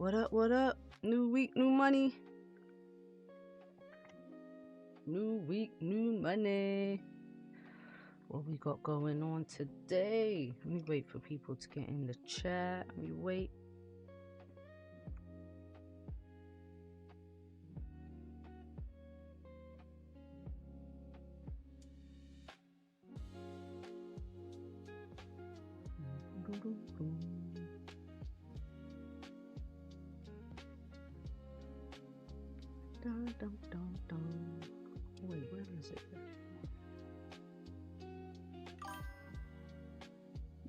What up, what up? New week, new money. New week, new money. What we got going on today? Let me wait for people to get in the chat. Let me wait. Dun, dun, dun, dun. Wait, where is it?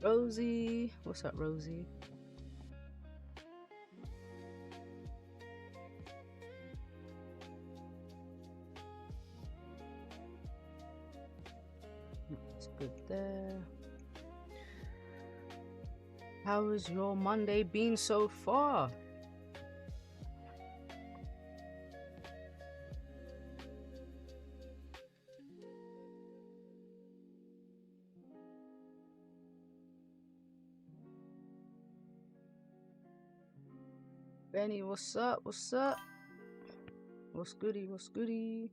Rosie, what's up, Rosie? That's good there. How has your Monday been so far? Benny, what's up? What's up? What's goody? What's goody?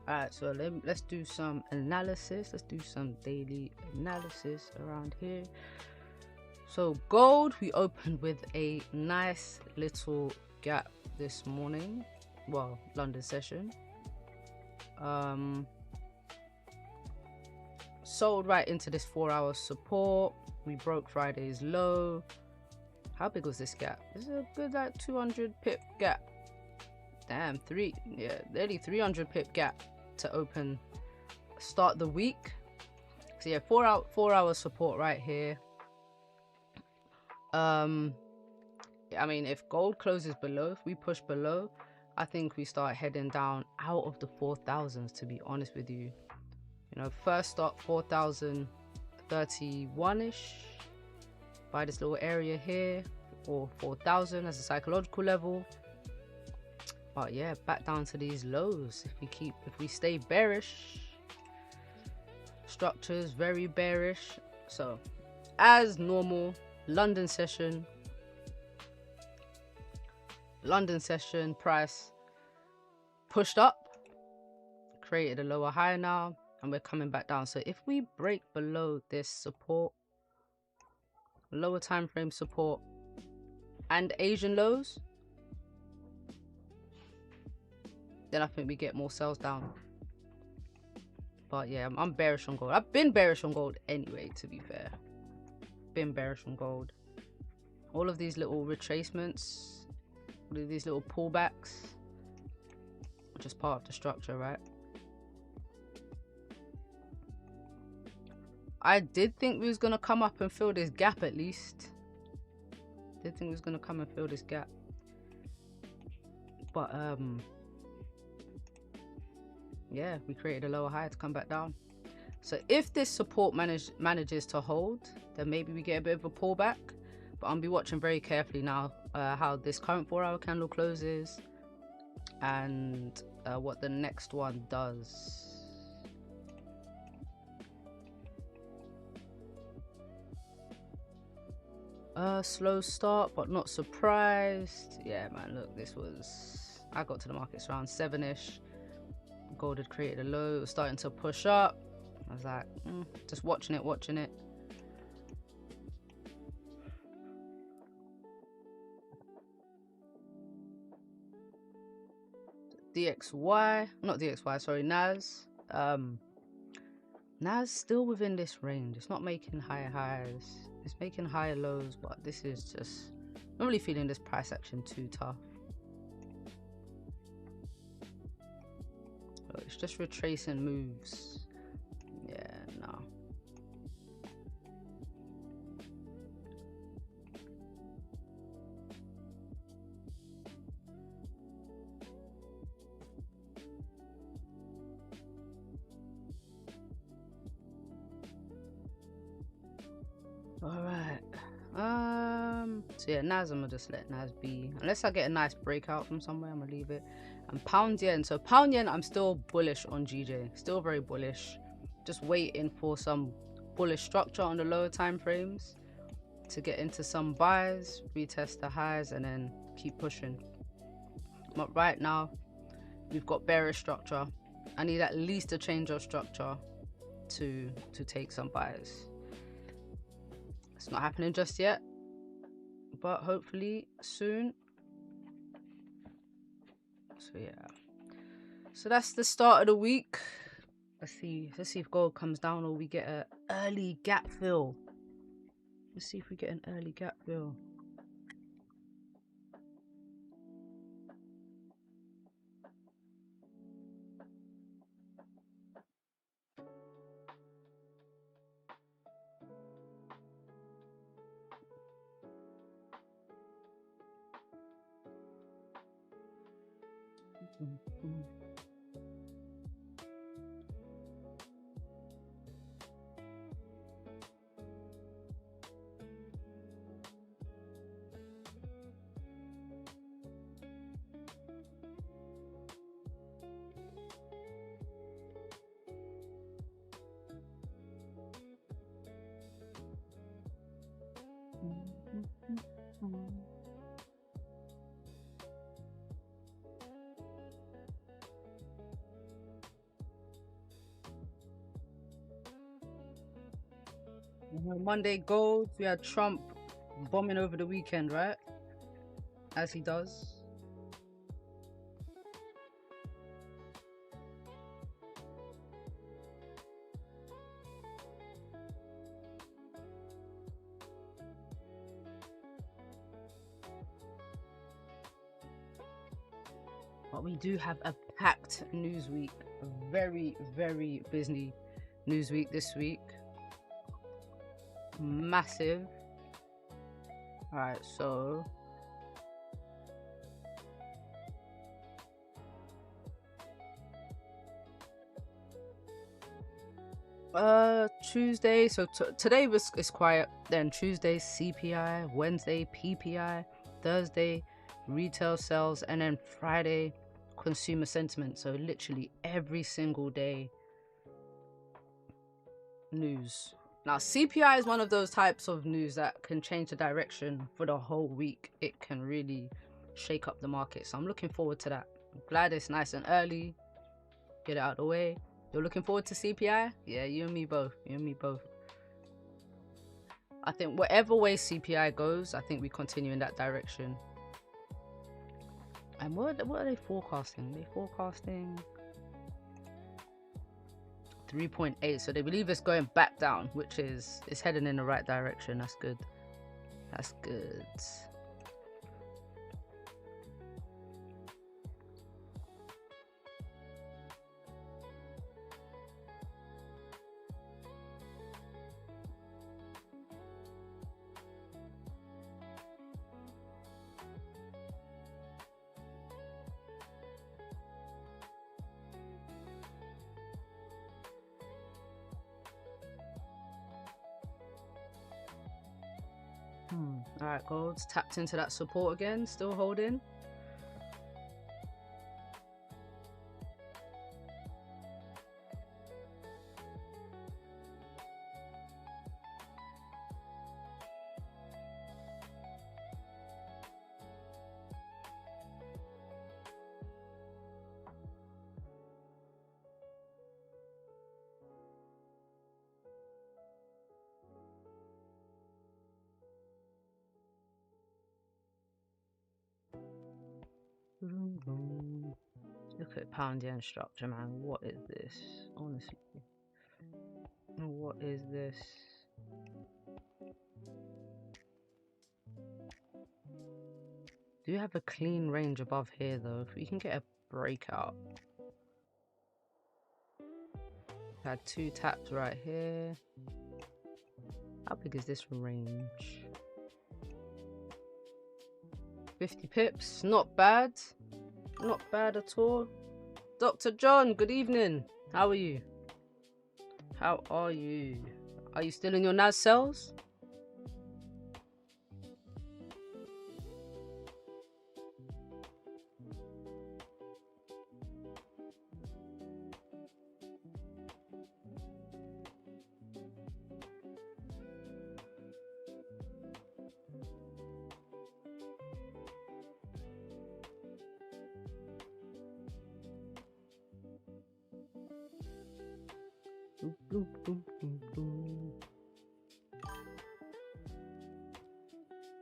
Alright, so let's do some analysis. Let's do some daily analysis around here. So gold, we opened with a nice little gap this morning. Well, London session. Sold right into this 4-hour support. We broke Friday's low. How big was this gap? This is a good like 200 pip gap. Damn, nearly 300 pip gap to open start the week. So yeah, 4-hour support right here. I mean, if gold closes below, if we push below, I think we start heading down out of the 4,000s, to be honest with you. You know, first start 4,031-ish by this little area here, or 4,000 as a psychological level. But yeah, back down to these lows. If we stay bearish, structures very bearish. So as normal, London session price pushed up, created a lower high now, and we're coming back down. So if we break below this support, lower time frame support and Asian lows, then I think we get more sales down. But yeah, I'm bearish on gold. I've been bearish on gold anyway, to be fair. Been bearish on gold. All of these little retracements, all of these little pullbacks, just part of the structure, right? I did think we was gonna come up and fill this gap at least. Did think we was gonna come and fill this gap. But yeah, we created a lower high to come back down. So if this support manages to hold, then maybe we get a bit of a pullback. But I'll be watching very carefully now how this current 4-hour candle closes and what the next one does. Slow start, but not surprised. Yeah, man, look, I got to the markets around 7-ish. Gold had created a low, it was starting to push up. I was like, just watching it. NAS. NAS still within this range. It's not making higher highs. It's making higher lows, but this is just not really feeling this price action too tough. It's just retracing moves. Yeah, no. So yeah, Nas, I'm gonna just let Nas be. Unless I get a nice breakout from somewhere, I'm gonna leave it. And pound yen. So pound yen, I'm still bullish on GJ. Still very bullish. Just waiting for some bullish structure on the lower time frames to get into some buys, retest the highs, and then keep pushing. But right now, we've got bearish structure. I need at least a change of structure to take some buys. It's not happening just yet, but hopefully soon. So yeah, so that's the start of the week. Let's see if gold comes down or we get an early gap fill. Let's see if we get an early gap fill. Monday gold, we had Trump bombing over the weekend, right? As he does. But we do have a packed news week. A very, very busy news week this week. Massive. Alright, so Tuesday, so today is quiet. Then Tuesday CPI, Wednesday PPI, Thursday retail sales, and then Friday consumer sentiment. So literally every single day news. Now CPI is one of those types of news that can change the direction for the whole week. It can really shake up the market, so I'm looking forward to that. I'm glad it's nice and early, get it out of the way. You're looking forward to CPI? Yeah, you and me both. I think whatever way CPI goes, I think we continue in that direction. And what are they forecasting? They're forecasting 3.8, so they believe it's going back down, which is it's heading in the right direction. That's good. That's good. All right, gold's tapped into that support again, still holding. Look at pound yen structure, man. What is this? Honestly, what is this? Do you have a clean range above here though? If we can get a breakout. Had two taps right here. How big is this range? 50 pips, not bad. Not bad at all. Dr. John, good evening. How are you? How are you? Are you still in your NAS cells?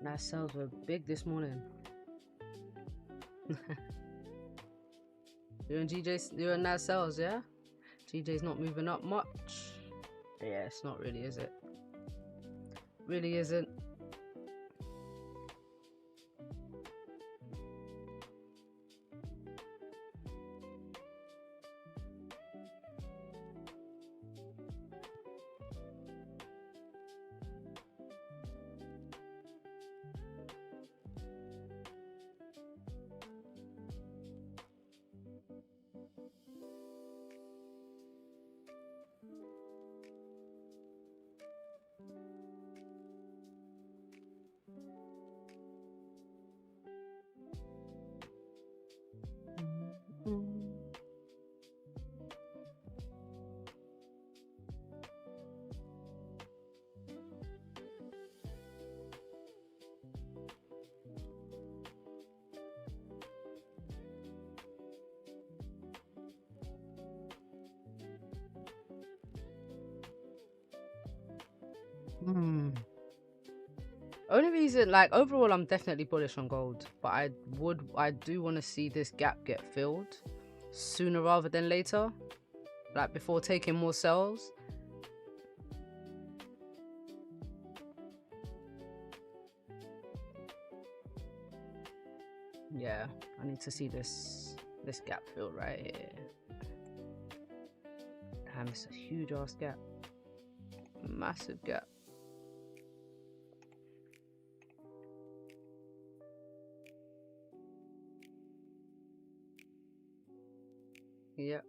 Nice sales were big this morning. You and GJ's doing nice sales, yeah? GJ's not moving up much. Yeah, it's not really, is it? Really isn't. Only reason, like, overall I'm definitely bullish on gold, but I do want to see this gap get filled sooner rather than later, like before taking more sells. Yeah, I need to see this gap filled right here. Damn, it's a huge ass gap, massive gap. Yeah.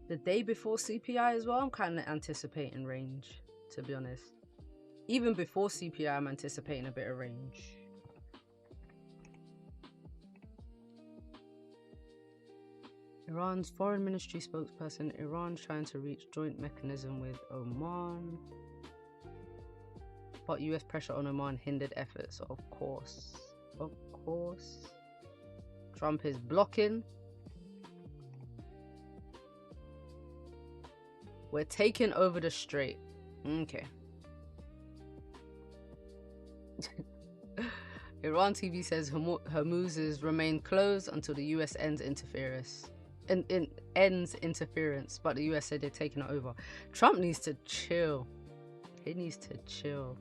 The day before CPI as well, I'm kind of anticipating range, to be honest. Even before CPI, I'm anticipating a bit of range. Iran's foreign ministry spokesperson, Iran trying to reach joint mechanism with Oman. But US pressure on Oman hindered efforts, of course. Of course. Trump is blocking. We're taking over the strait. Okay. Iran TV says Hormuz remain closed until the US ends interference. Ends interference, but the US said they're taking it over. Trump needs to chill. He needs to chill.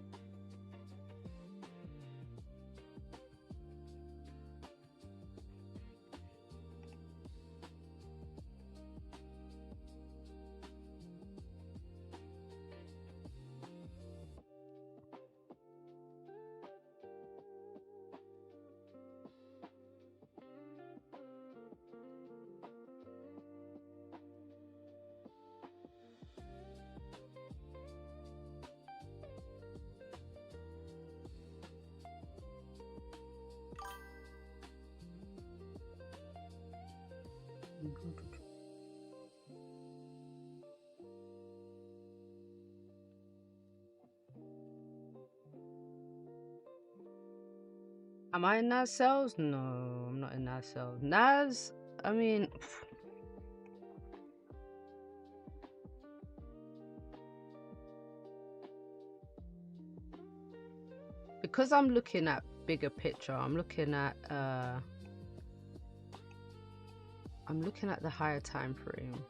Am I in NAS sales? No, I'm not in NAS sales. NAS, I mean, because I'm looking at bigger picture, I'm looking at the higher time frame.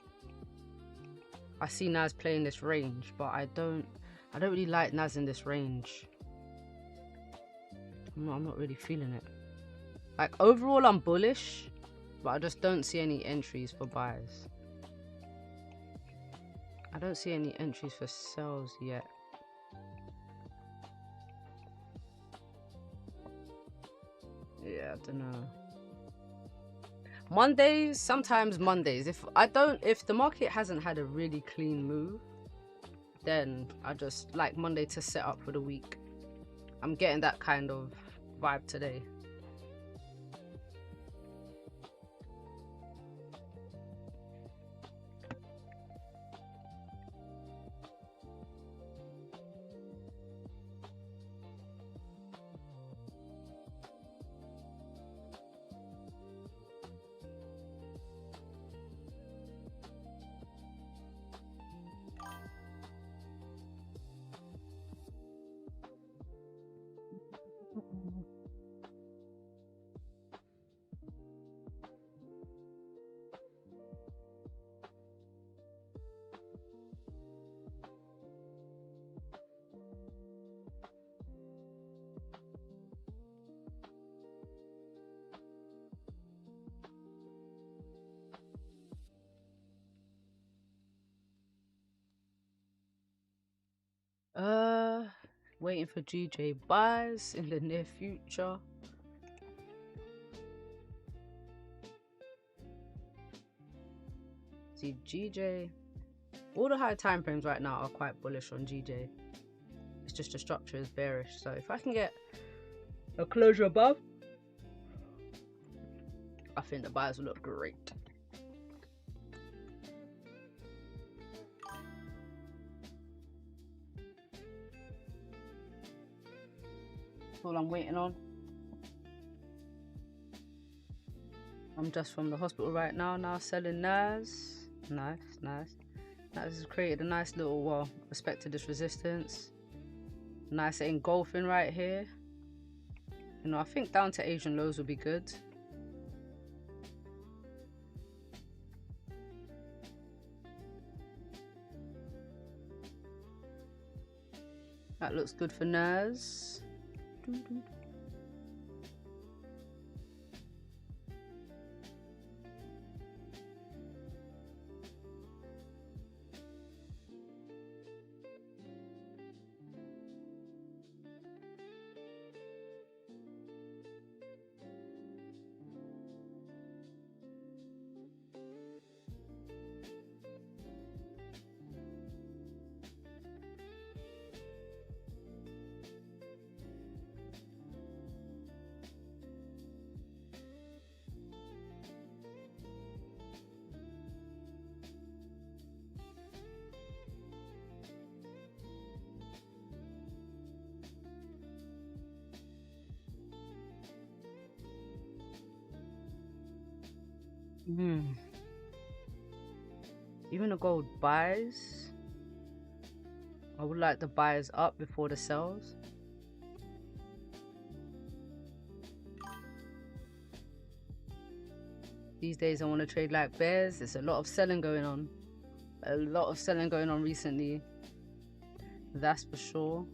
I see NAS playing this range, but I don't really like NAS in this range. I'm not really feeling it. Like, overall I'm bullish, but I just don't see any entries for buys. I don't see any entries for sells yet. Yeah, I don't know. Mondays, sometimes Mondays. If the market hasn't had a really clean move, then I just like Monday to set up for the week. I'm getting that kind of vibe today. Waiting for GJ buys in the near future. See, GJ, all the high time frames right now are quite bullish on GJ. It's just the structure is bearish. So if I can get a closure above, I think the buys will look great. That's all I'm waiting on. I'm just from the hospital right now selling NAS. Nice. That has created a nice little, well, respected this resistance. Nice engulfing right here. You know, I think down to Asian lows will be good. That looks good for NAS. Even the gold buys, I would like the buyers up before the sells. These days I want to trade like bears. There's a lot of selling going on. A lot of selling going on recently. That's for sure.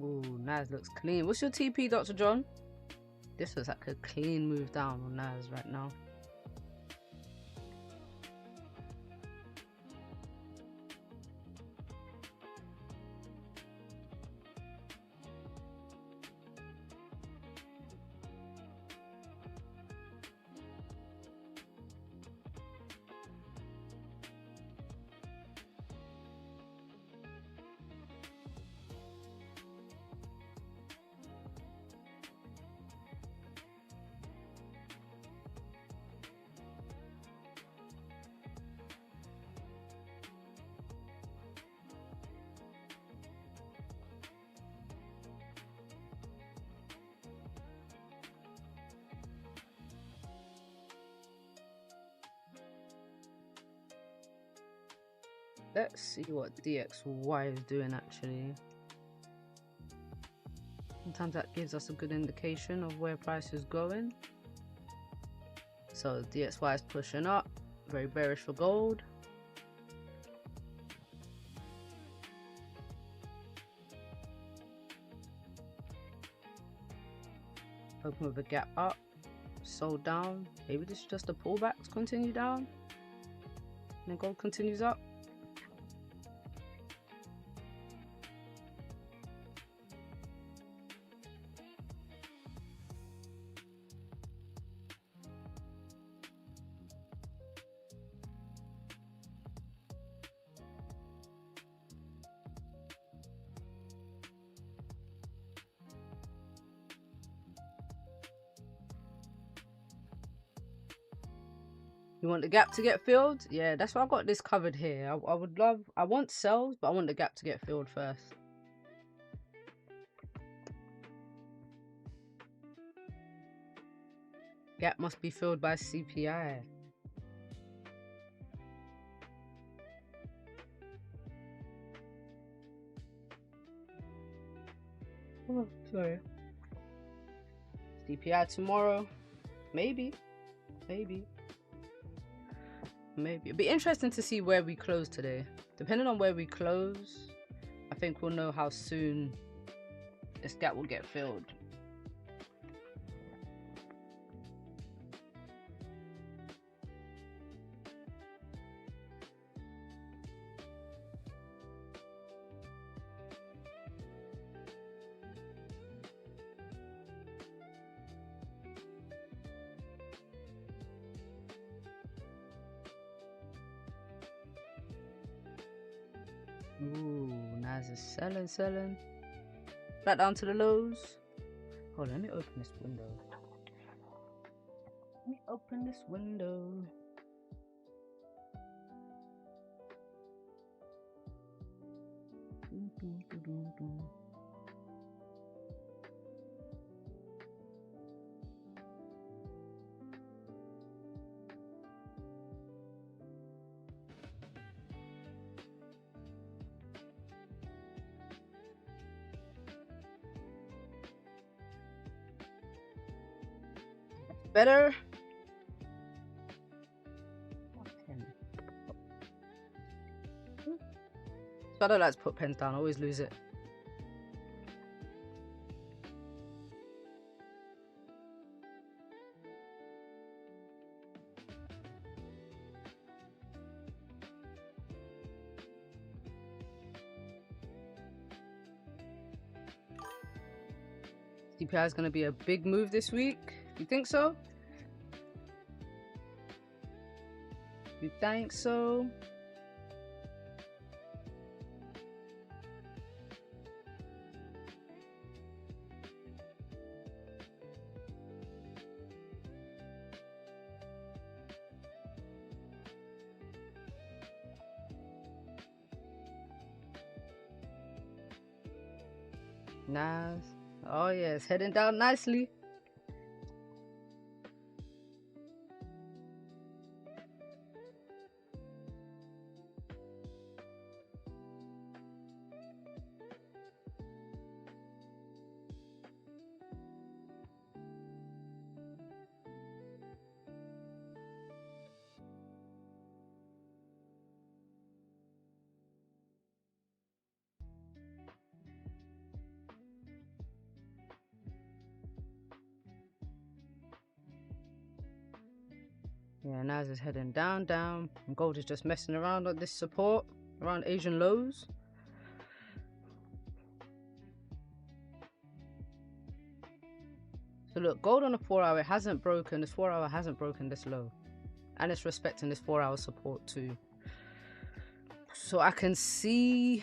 Oh, NAS looks clean. What's your TP, Dr. John? This looks like a clean move down on NAS right now. Let's see what DXY is doing actually. Sometimes that gives us a good indication of where price is going. So DXY is pushing up, very bearish for gold. Open with a gap up, sold down. Maybe this is just a pullback, continue down, and then gold continues up. You want the gap to get filled? Yeah, that's why I got this covered here. I want sells, but I want the gap to get filled first. Gap must be filled by CPI. Oh, sorry. CPI tomorrow. Maybe. It'd be interesting to see where we close today. Depending on where we close, I think we'll know how soon this gap will get filled. Ooh, Nas is selling. Back down to the lows. Hold on, let me open this window. Better. So I don't like to put pens down, I always lose it. CPI is going to be a big move this week. You think so? You think so? Nice. Oh yeah, it's heading down nicely. Yeah, Nas is heading down. And gold is just messing around on this support, around Asian lows. So look, gold on the 4 hour, it hasn't broken, this 4 hour hasn't broken this low. And it's respecting this 4 hour support too. So I can see,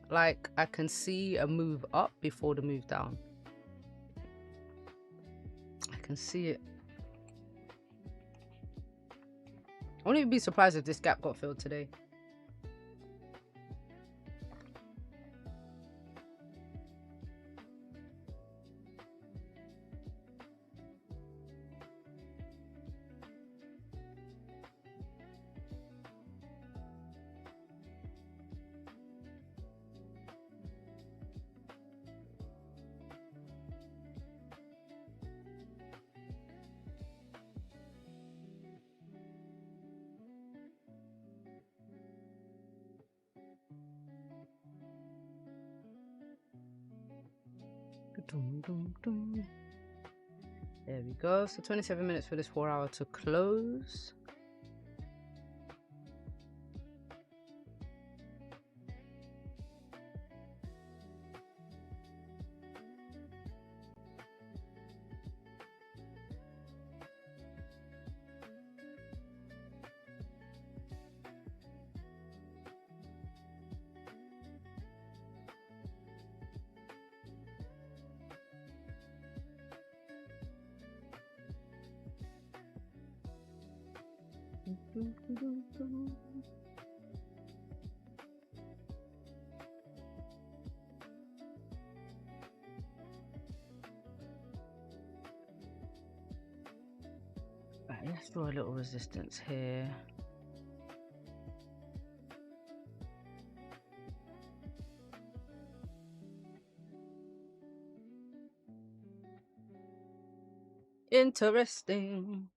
a move up before the move down. I can see it. I wouldn't even be surprised if this gap got filled today. There we go. So 27 minutes for this 4 hour to close. Right, let's draw a little resistance here. Interesting.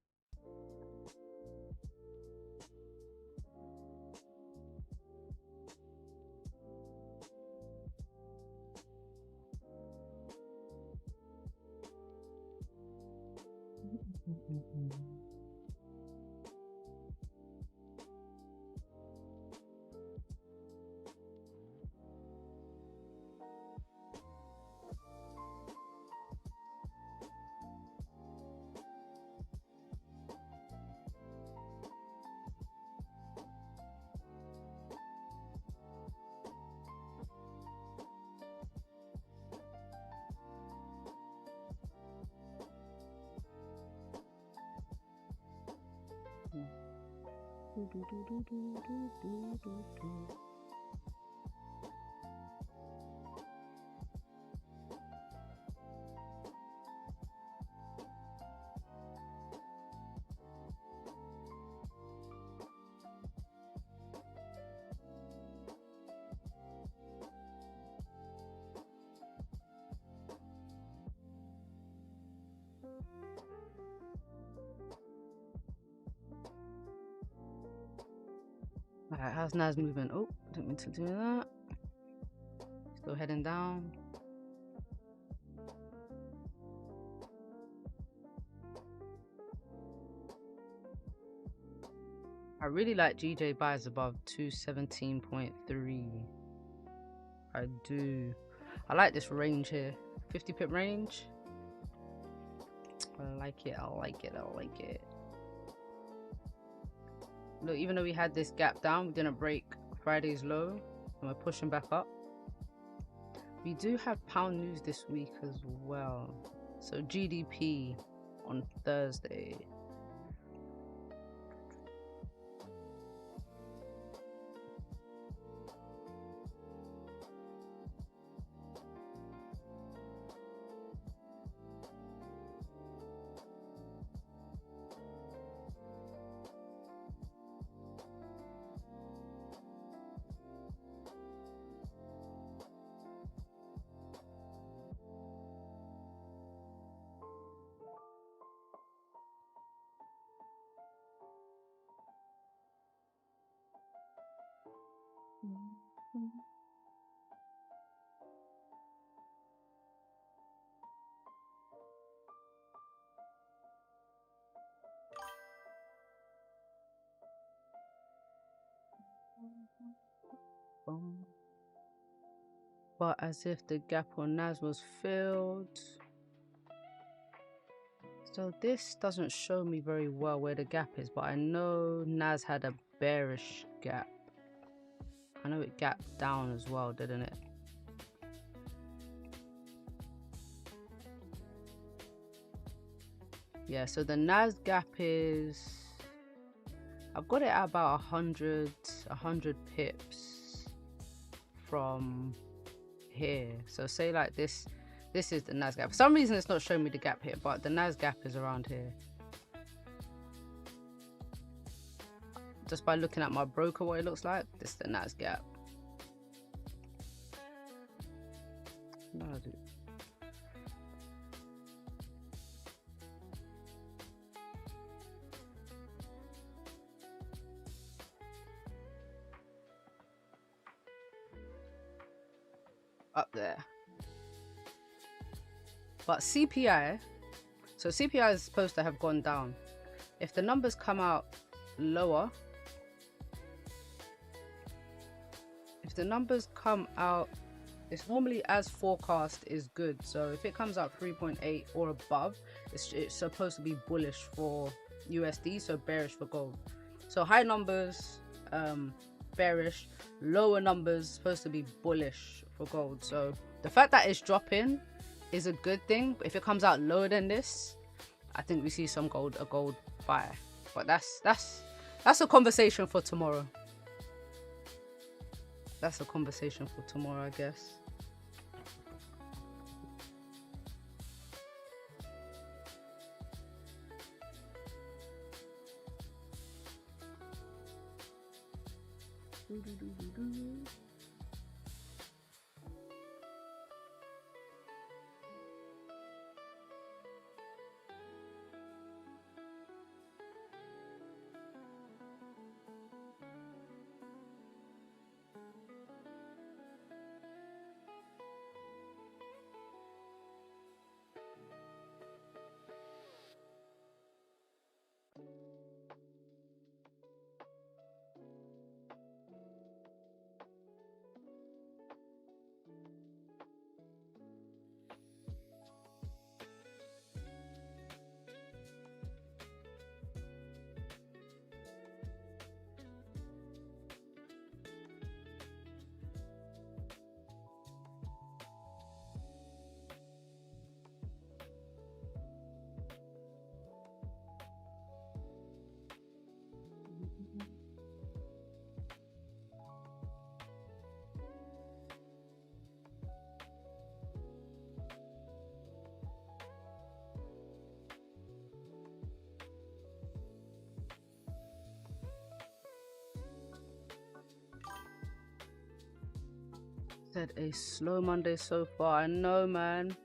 Alright, how's Nas movement? Oh, didn't mean to do that. Still heading down. I really like GJ buys above 217.3. I do. I like this range here. 50 pip range. I like it. I like it. I like it. Look, even though we had this gap down, we didn't break Friday's low, and we're pushing back up. We do have pound news this week as well. So GDP on Thursday. But as if the gap on Nas was filled. So this doesn't show me very well where the gap is, but I know Nas had a bearish gap. I know it gapped down as well, didn't it? Yeah, so the Nas gap is, I've got it at about 100 pips from here. So say like this is the Nas gap. For some reason it's not showing me the gap here, but the Nas gap is around here. Just by looking at my broker, what it looks like, this is the Nas gap. No, dude. Up there. But CPI, so CPI is supposed to have gone down. If the numbers come out lower, if the numbers come out, it's normally as forecast is good. So if it comes out 3.8 or above, it's supposed to be bullish for USD, so bearish for gold. So high numbers, bearish, lower numbers supposed to be bullish for gold. So the fact that it's dropping is a good thing, but if it comes out lower than this, I think we see some a gold buy. But that's That's a conversation for tomorrow. That's a conversation for tomorrow, I guess. Said a slow Monday so far. I know, man.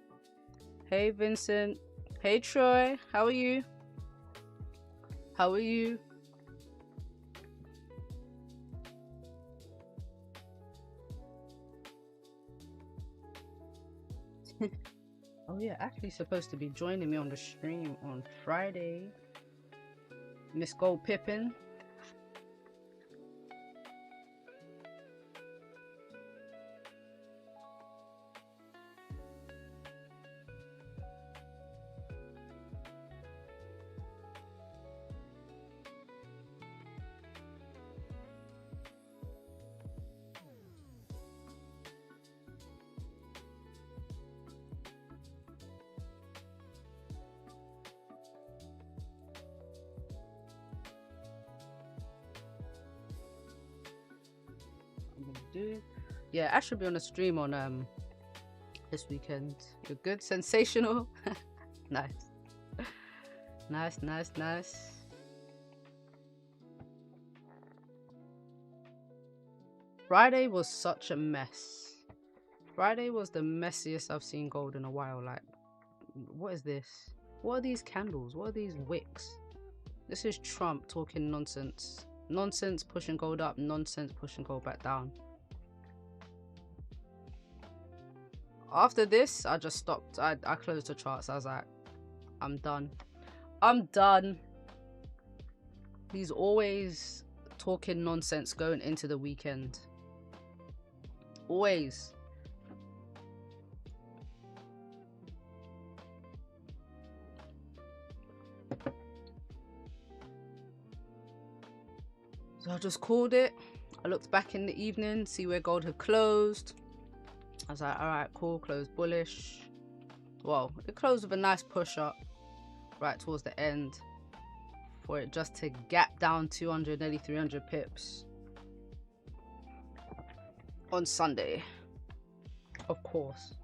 Hey, Vincent. Hey, Troy. How are you? How are you? Oh yeah, actually supposed to be joining me on the stream on Friday. Miss Gold Pippin. Yeah, I should be on a stream on this weekend. You're good, sensational. Nice. Nice. Friday was such a mess. Friday was the messiest I've seen gold in a while. Like, what is this? What are these candles? What are these wicks? This is Trump talking nonsense. Nonsense pushing gold up, nonsense pushing gold back down. After this, I just stopped. I closed the charts. I was like, I'm done. I'm done. He's always talking nonsense going into the weekend. Always. So I just called it. I looked back in the evening, see where gold had closed. I was like, alright, cool, closed bullish. Well, it closed with a nice push up right towards the end for it just to gap down 200, nearly 300 pips on Sunday, of course.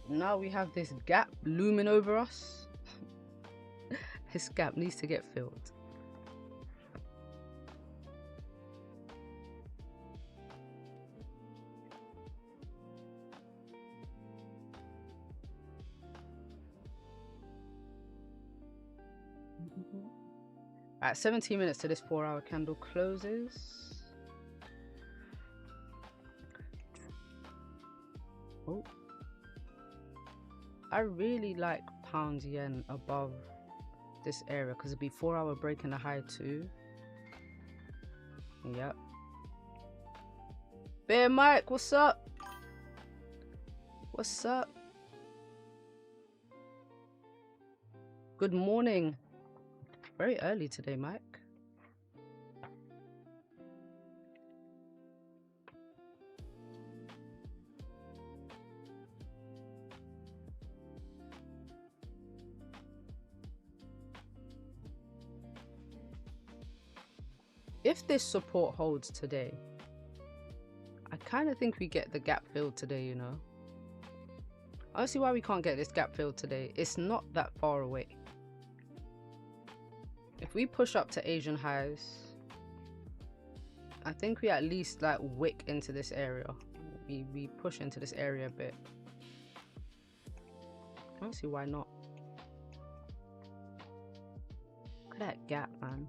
Now we have this gap looming over us. This gap needs to get filled. At 17 minutes to this 4-hour candle closes. Oh, I really like pound yen above this area because it'd be 4-hour break and a high too. Yep. Bear Mike, what's up? What's up? Good morning. Very early today, Mike. If this support holds today, I kind of think we get the gap filled today, you know. I don't see why we can't get this gap filled today. It's not that far away. If we push up to Asian highs, I think we at least like wick into this area. We push into this area a bit. I don't see why not. Look at that gap, man.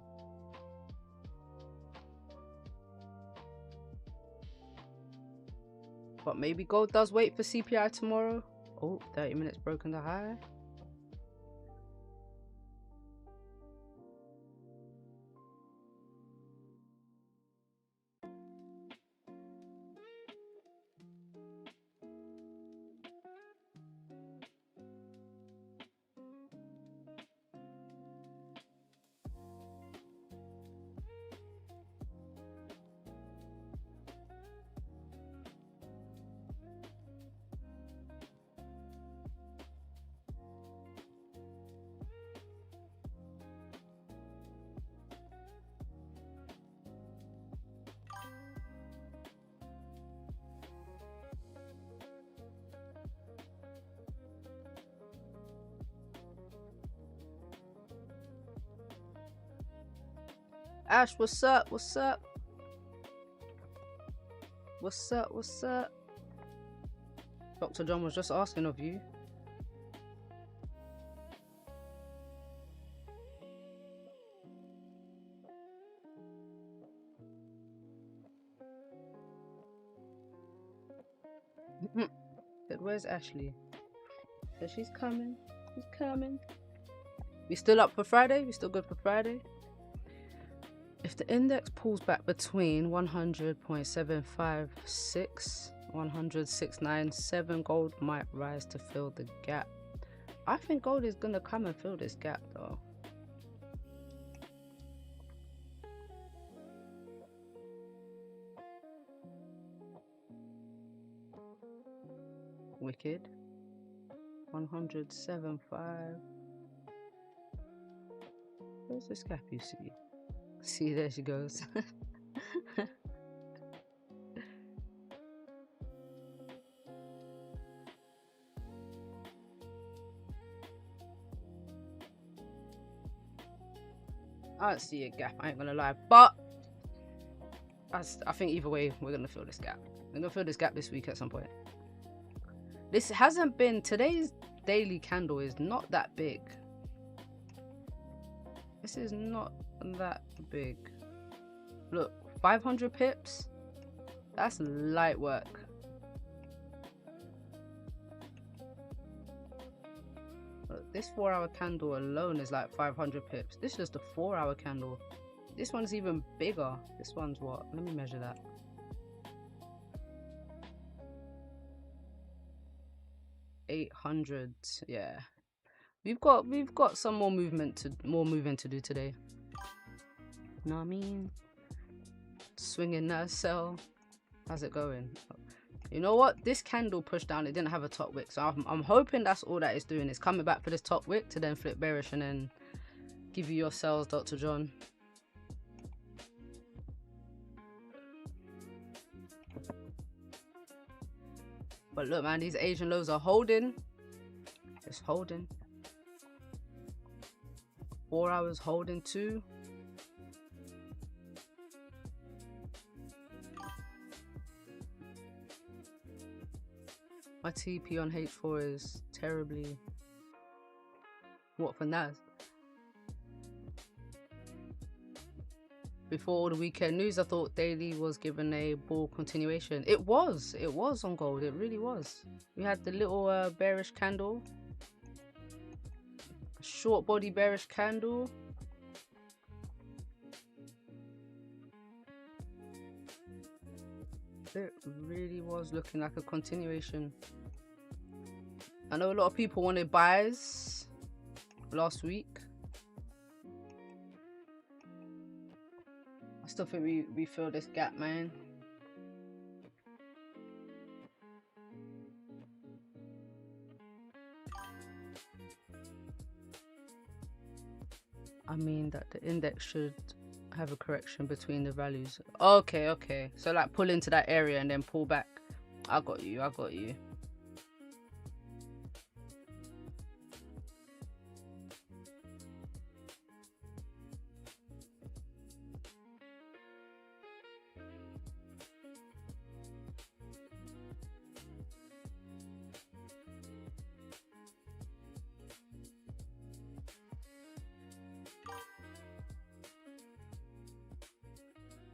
But maybe gold does wait for CPI tomorrow. Oh, 30 minutes broken the high. Ash, what's up? What's up? What's up? What's up? Dr. John was just asking of you. Said, where's Ashley? Said she's coming. She's coming. We still up for Friday? We still good for Friday? If the index pulls back between 100.756, 100.697, gold might rise to fill the gap. I think gold is gonna come and fill this gap though. Wicked. 100.75. Where's this gap you see? See, there she goes. I don't see a gap, I ain't gonna lie, but I think either way we're gonna fill this gap. We're gonna fill this gap this week at some point. This hasn't been, today's daily candle is not that big. This is not that big. Look, 500 pips, that's light work. Look, this 4-hour candle alone is like 500 pips. This is just a 4-hour candle. This one's even bigger. This one's what? Let me measure that. $800. Yeah, we've got some more movement to do today. You know what I mean? Swinging that sell. How's it going? You know what? This candle pushed down. It didn't have a top wick, so I'm hoping that's all that it's doing. It's coming back for this top wick to then flip bearish and then give you your sells, Dr. John. But look, man, these Asian lows are holding. Just holding. 4 hours holding too. My TP on H4 is terribly... What for Nas? Before all the weekend news, I thought daily was given a bull continuation. It was on gold. It really was. We had the little bearish candle, short body bearish candle. It really was looking like a continuation. I know a lot of people wanted buys last week. I still think we fill this gap, man. I mean that the index should have a correction between the values. Okay, okay. So like pull into that area and then pull back. I got you. I got you.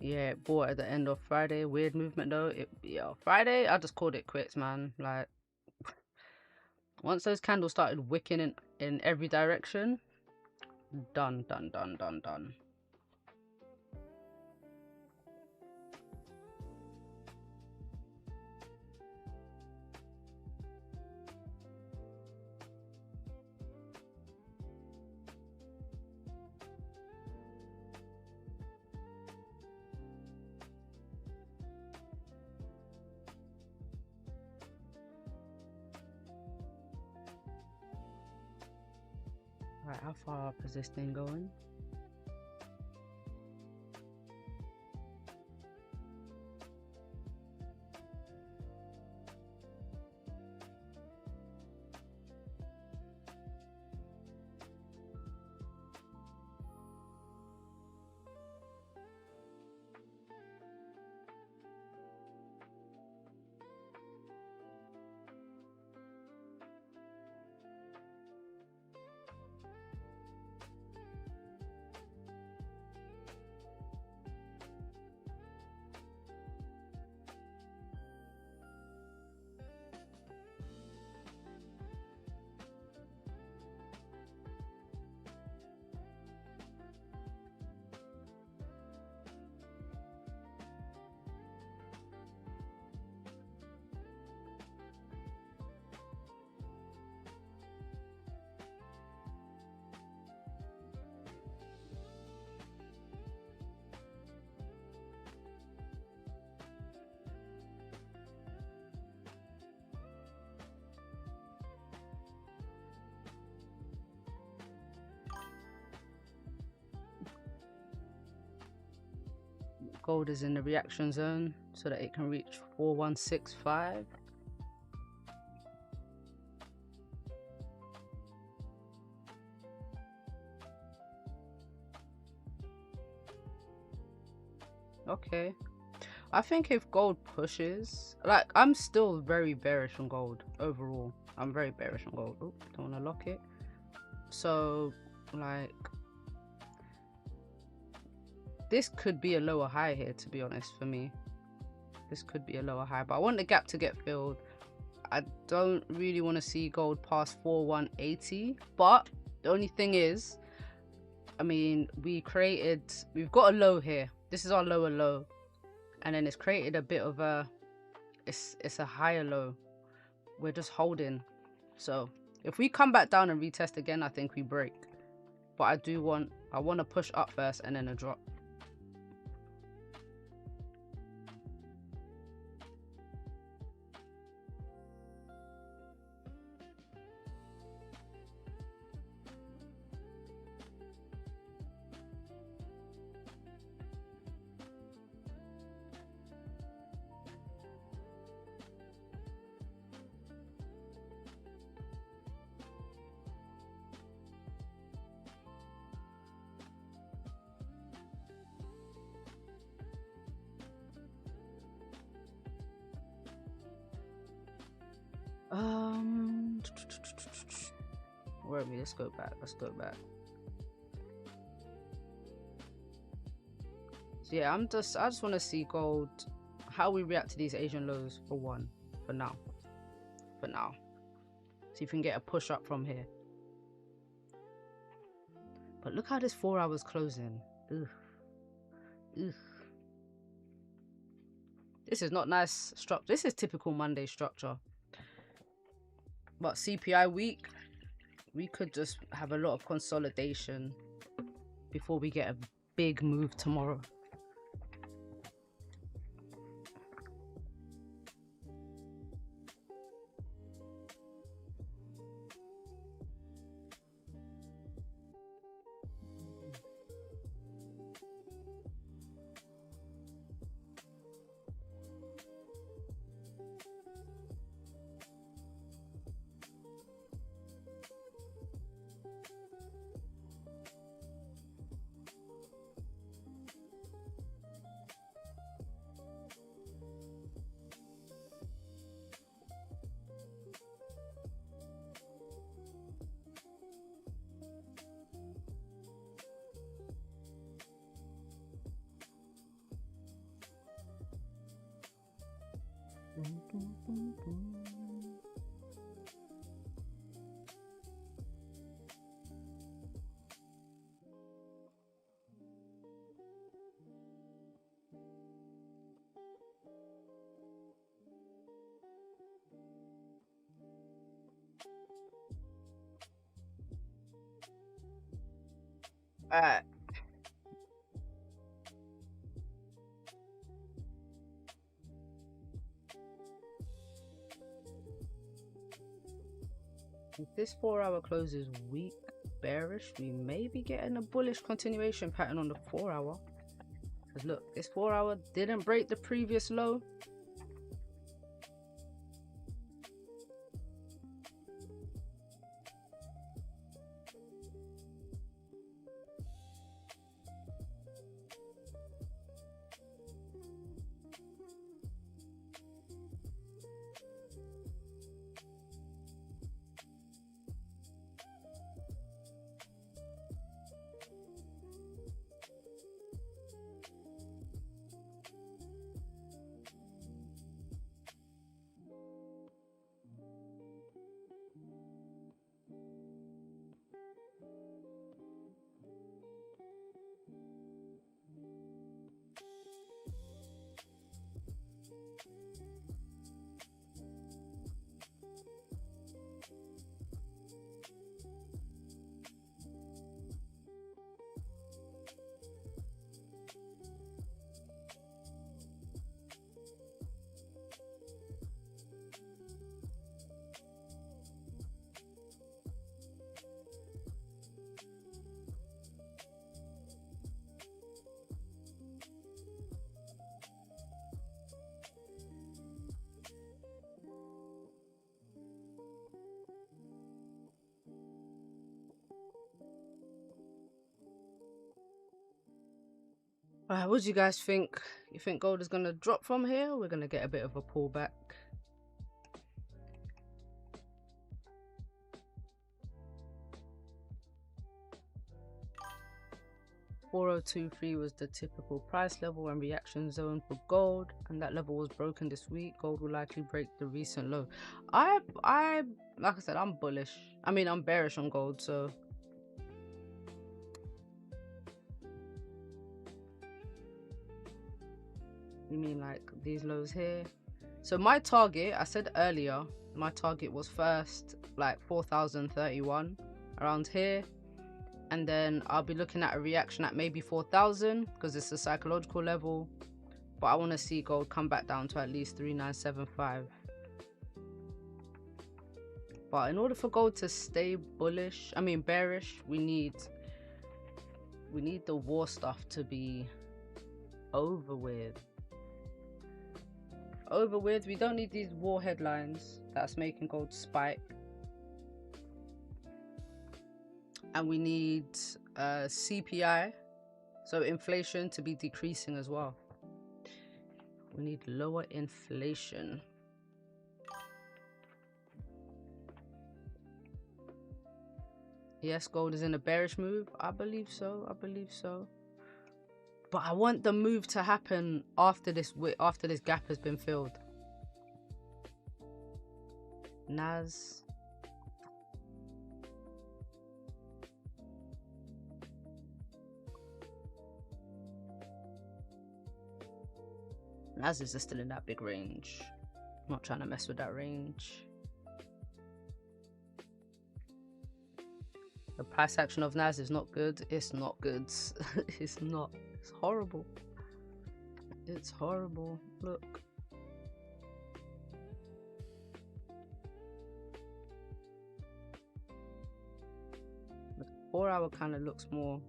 Yeah, it bought at the end of Friday. Weird movement though. Yeah, Friday, I just called it quits, man. Like, once those candles started wicking in every direction, done, done, done, done, done. Right, how far up is this thing going? Gold is in the reaction zone so that it can reach 4165. Okay, I think if gold pushes, like, I'm still very bearish on gold overall. I'm very bearish on gold. Oh, don't want to lock it. So like, this could be a lower high here, to be honest. For me, this could be a lower high, but I want the gap to get filled. I don't really want to see gold past 4180, but the only thing is, I mean, we've got a low here. This is our lower low, and then it's created a bit of a, it's a higher low. We're just holding. So if we come back down and retest again, I think we break. But I want to push up first and then a drop. Where are we? Let's go back. Let's go back. So yeah, I just want to see gold, how we react to these Asian lows for now. See if we can get a push up from here. But look how this 4 hours closing. Ugh. Ugh. This is not nice structure. This is typical Monday structure. But CPI week, we could just have a lot of consolidation before we get a big move tomorrow. Alright. If this 4-hour close is weak, bearish, we may be getting a bullish continuation pattern on the 4-hour. Because look, this 4-hour didn't break the previous low. Alright, what do you guys think? You think gold is going to drop from here? Or we're going to get a bit of a pullback. $4,023 was the typical price level and reaction zone for gold, and that level was broken this week. Gold will likely break the recent low. I like I said, I'm bullish. I mean, I'm bearish on gold, so you mean like these lows here? So my target, I said earlier, my target was first like 4,031 around here, and then I'll be looking at a reaction at maybe 4,000 because it's a psychological level, but I want to see gold come back down to at least 3,975. But in order for gold to stay bearish, we need the war stuff to be over with. We don't need these war headlines that's making gold spike, and we need CPI, so inflation, to be decreasing as well. We need lower inflation. Yes, gold is in a bearish move. I believe so. But I want the move to happen after this gap has been filled. Nas. Nas is still in that big range. I'm not trying to mess with that range. The price action of Nas is not good. It's not good. It's not. It's horrible. It's horrible. Look. The 4-hour kind of looks more,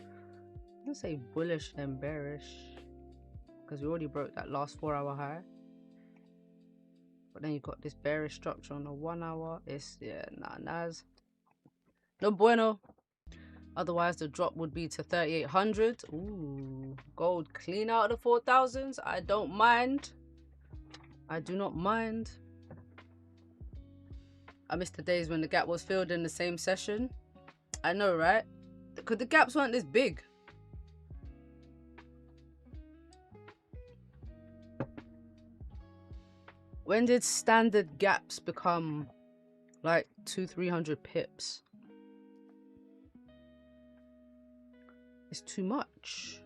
I'm gonna say bullish than bearish, because we already broke that last 4-hour high. But then you've got this bearish structure on the 1-hour. It's, yeah, nah, Nas. No bueno. Otherwise, the drop would be to 3,800. Ooh, gold clean out of the 4,000s. I don't mind. I do not mind. I missed the days when the gap was filled in the same session. I know, right? Because the gaps weren't this big. When did standard gaps become like 200-300 pips? It's too much.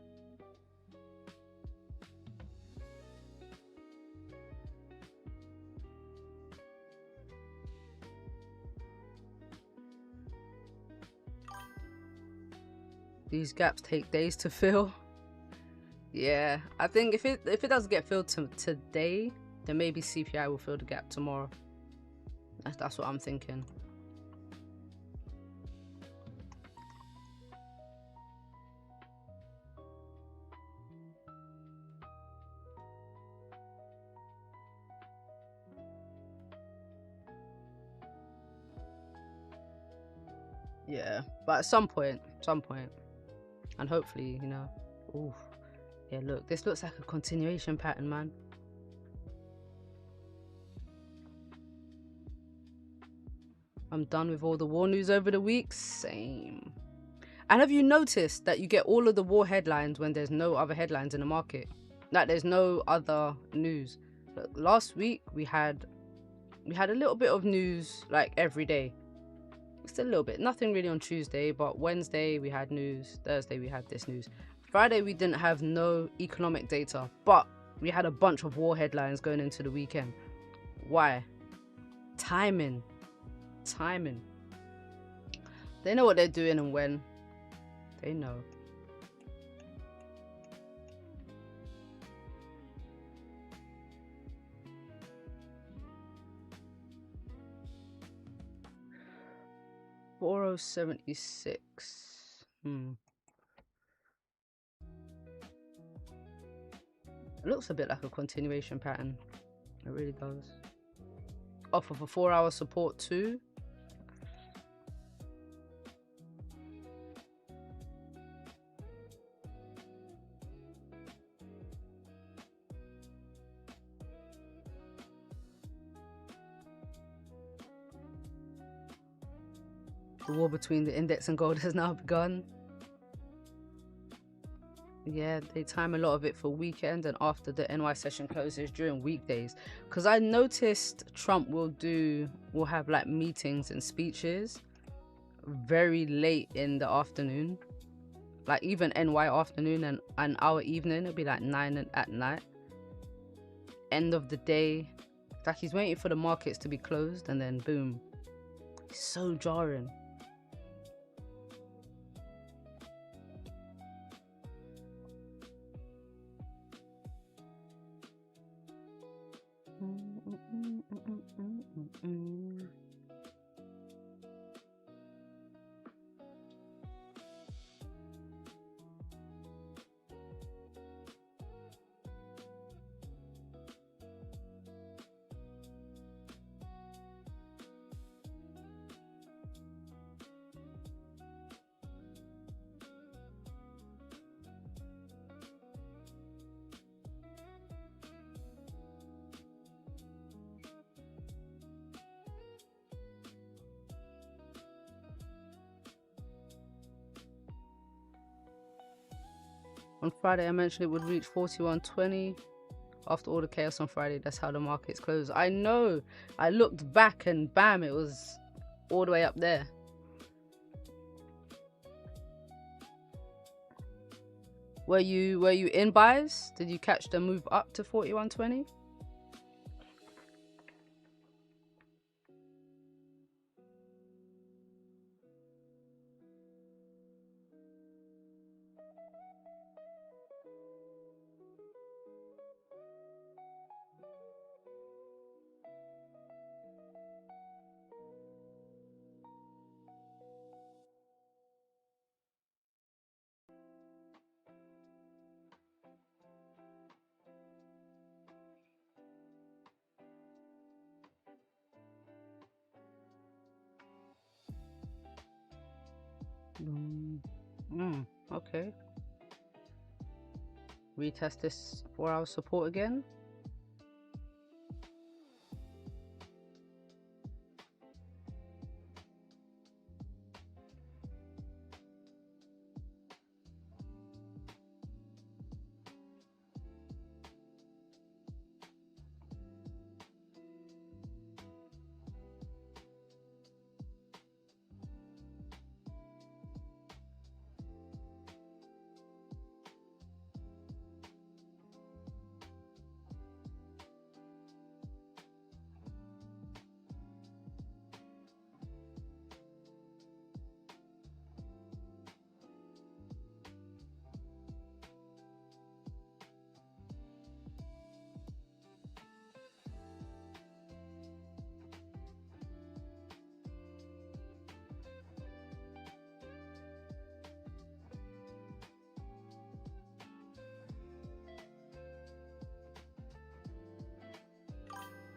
These gaps take days to fill. Yeah, I think if it doesn't get filled today, then maybe CPI will fill the gap tomorrow. That's what I'm thinking. Yeah, but at some point, and hopefully, you know. Ooh, yeah. Look, this looks like a continuation pattern, man. I'm done with all the war news over the week. Same. And have you noticed that you get all of the war headlines when there's no other headlines in the market? Like there's no other news. Look, last week we had a little bit of news like every day. Just a little bit. Nothing really on Tuesday, but Wednesday we had news. Thursday we had this news. Friday we didn't have no economic data, but we had a bunch of war headlines going into the weekend. Why? Timing. They know what they're doing and when. They know. $4.76. It looks a bit like a continuation pattern. It really does. Off of a 4-hour support too. The war between the index and gold has now begun. Yeah, they time a lot of it for weekend and after the NY session closes during weekdays. Because I noticed Trump will have like meetings and speeches very late in the afternoon. Like even NY afternoon and our evening, it'll be like 9 at night. End of the day. It's like he's waiting for the markets to be closed and then boom. It's so jarring. On Friday, I mentioned it would reach 41.20. After all the chaos on Friday, that's how the markets closed. I know. I looked back and bam, it was all the way up there. Were you in buys? Did you catch the move up to 41.20? Okay. Retest this 4-hour support again.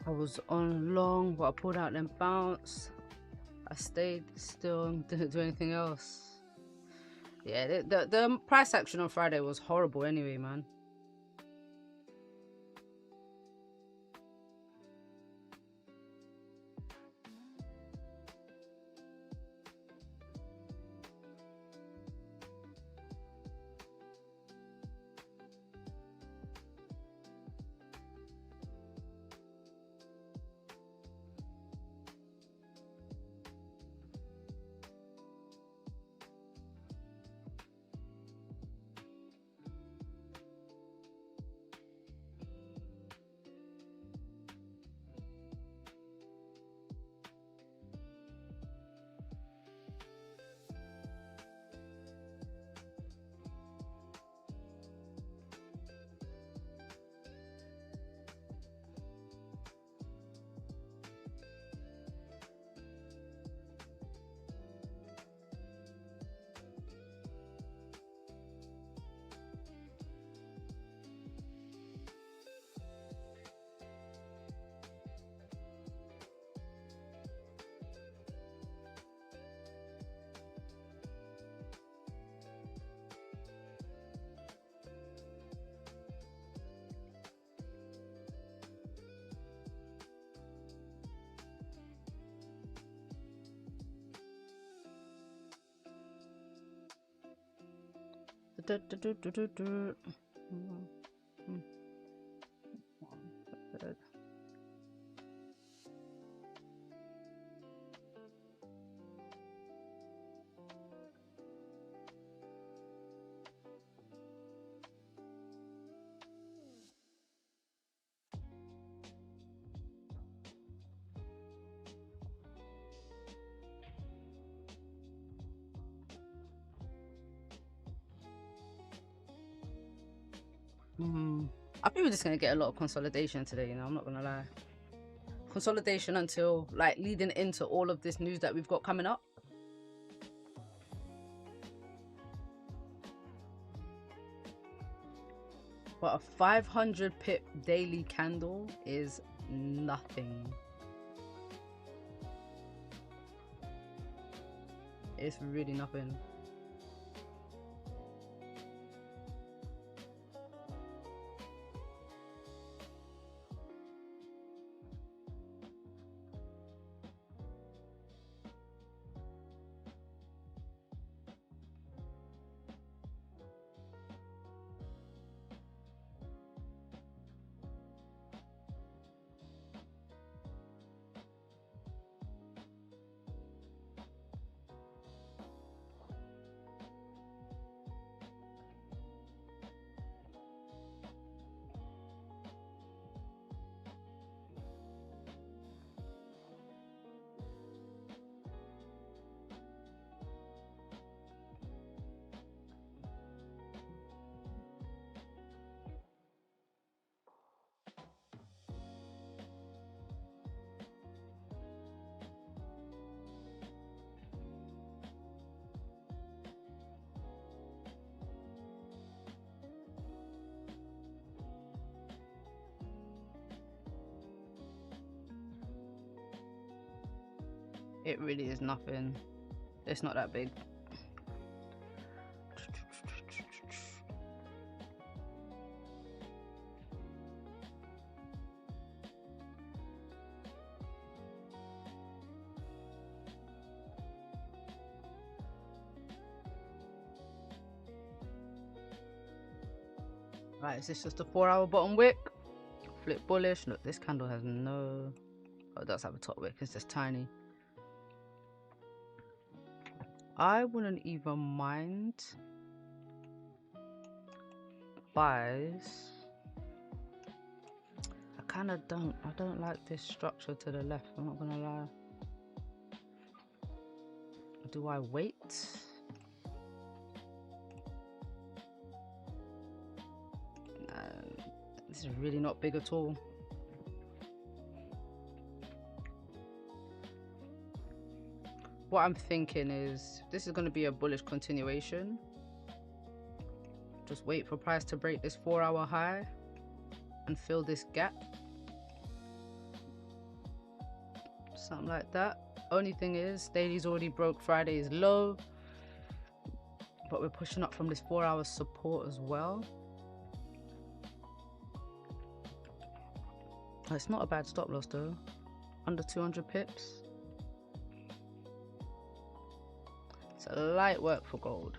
I was on long, but I pulled out and bounced. I stayed still and didn't do anything else. Yeah, the price action on Friday was horrible anyway, man. I think we're just gonna get a lot of consolidation today, you know, I'm not gonna lie. Consolidation until like leading into all of this news that we've got coming up. But a 500 pip daily candle is nothing. It's really nothing. It really is nothing. It's not that big. Right, is this just a 4-hour bottom wick? Flip bullish. Look, this candle has no... Oh, it does have a top wick. It's just tiny. I wouldn't even mind buys. I don't like this structure to the left, I'm not gonna lie. Do I wait? This is really not big at all. What I'm thinking is this is going to be a bullish continuation. Just wait for price to break this 4-hour high and fill this gap. something like that. Only thing is, daily's already broke Friday's low, but we're pushing up from this 4-hour support as well. It's not a bad stop loss though, under 200 pips. It's a light work for gold.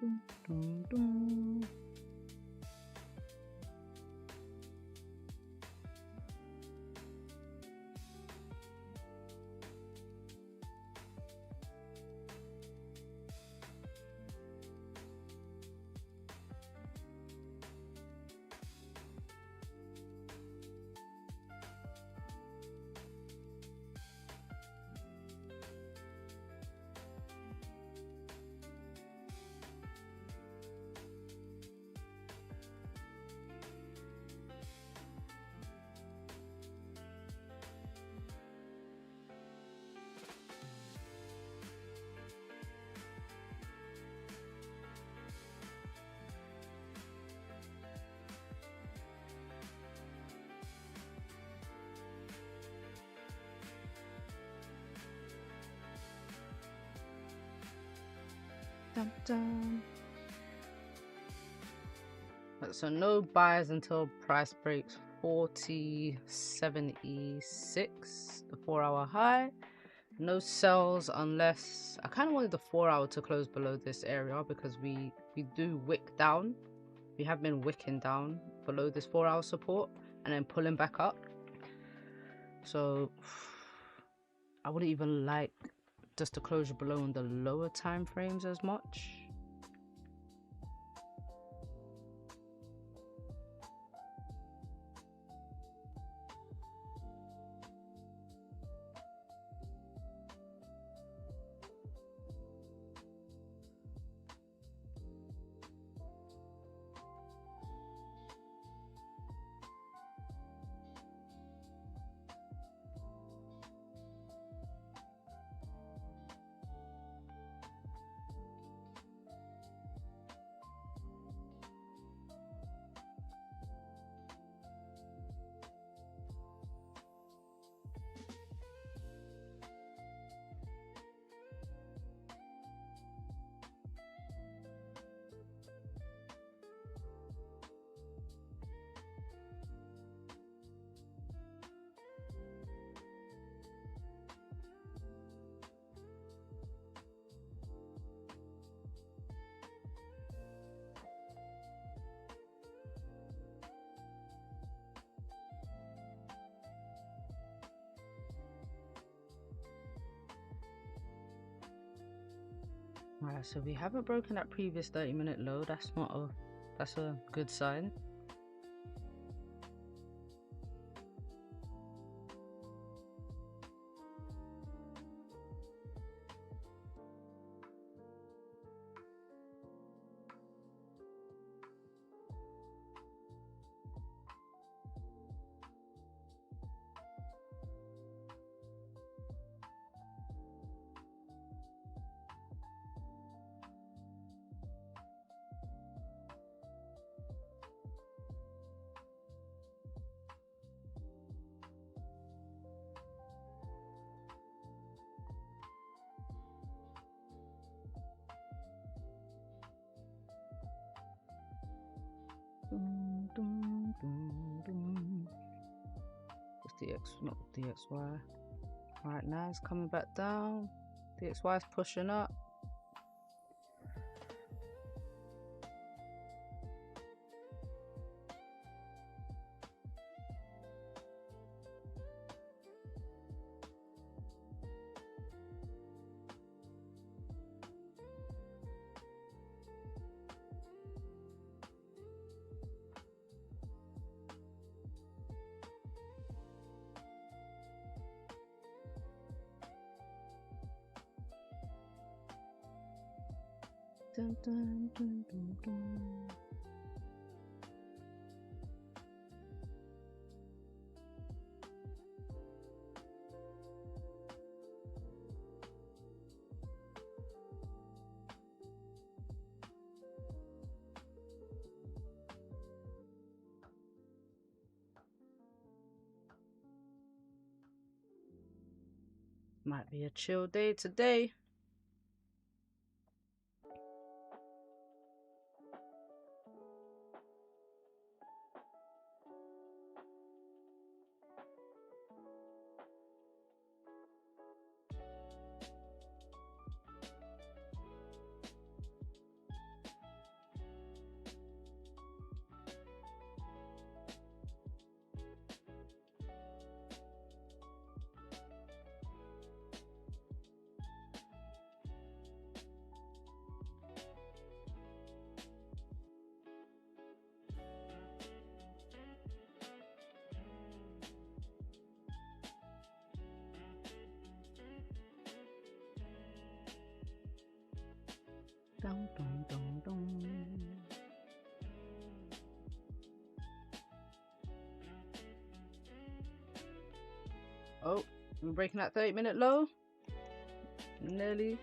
Dum, dum. Dum, dum. So no buys until price breaks 40.76, the 4-hour high. No sells unless I kind of wanted the 4-hour to close below this area, because we do wick down. We have been wicking down below this 4-hour support and then pulling back up. So I wouldn't even like just the closure below in the lower time frames as much. Alright, so we haven't broken that previous 30-minute low. That's a good sign. Dum, dum, dum, dum. It's DX, not DXY. Alright, now it's coming back down. DXY is pushing up. Dun, dun, dun, dun, dun. Might be a chill day today. Dun, dun, dun, dun. Oh, we're breaking that 30-minute low. Nearly.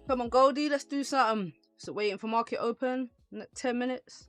Come on, Goldie, let's do something. So waiting for market open. 10 minutes.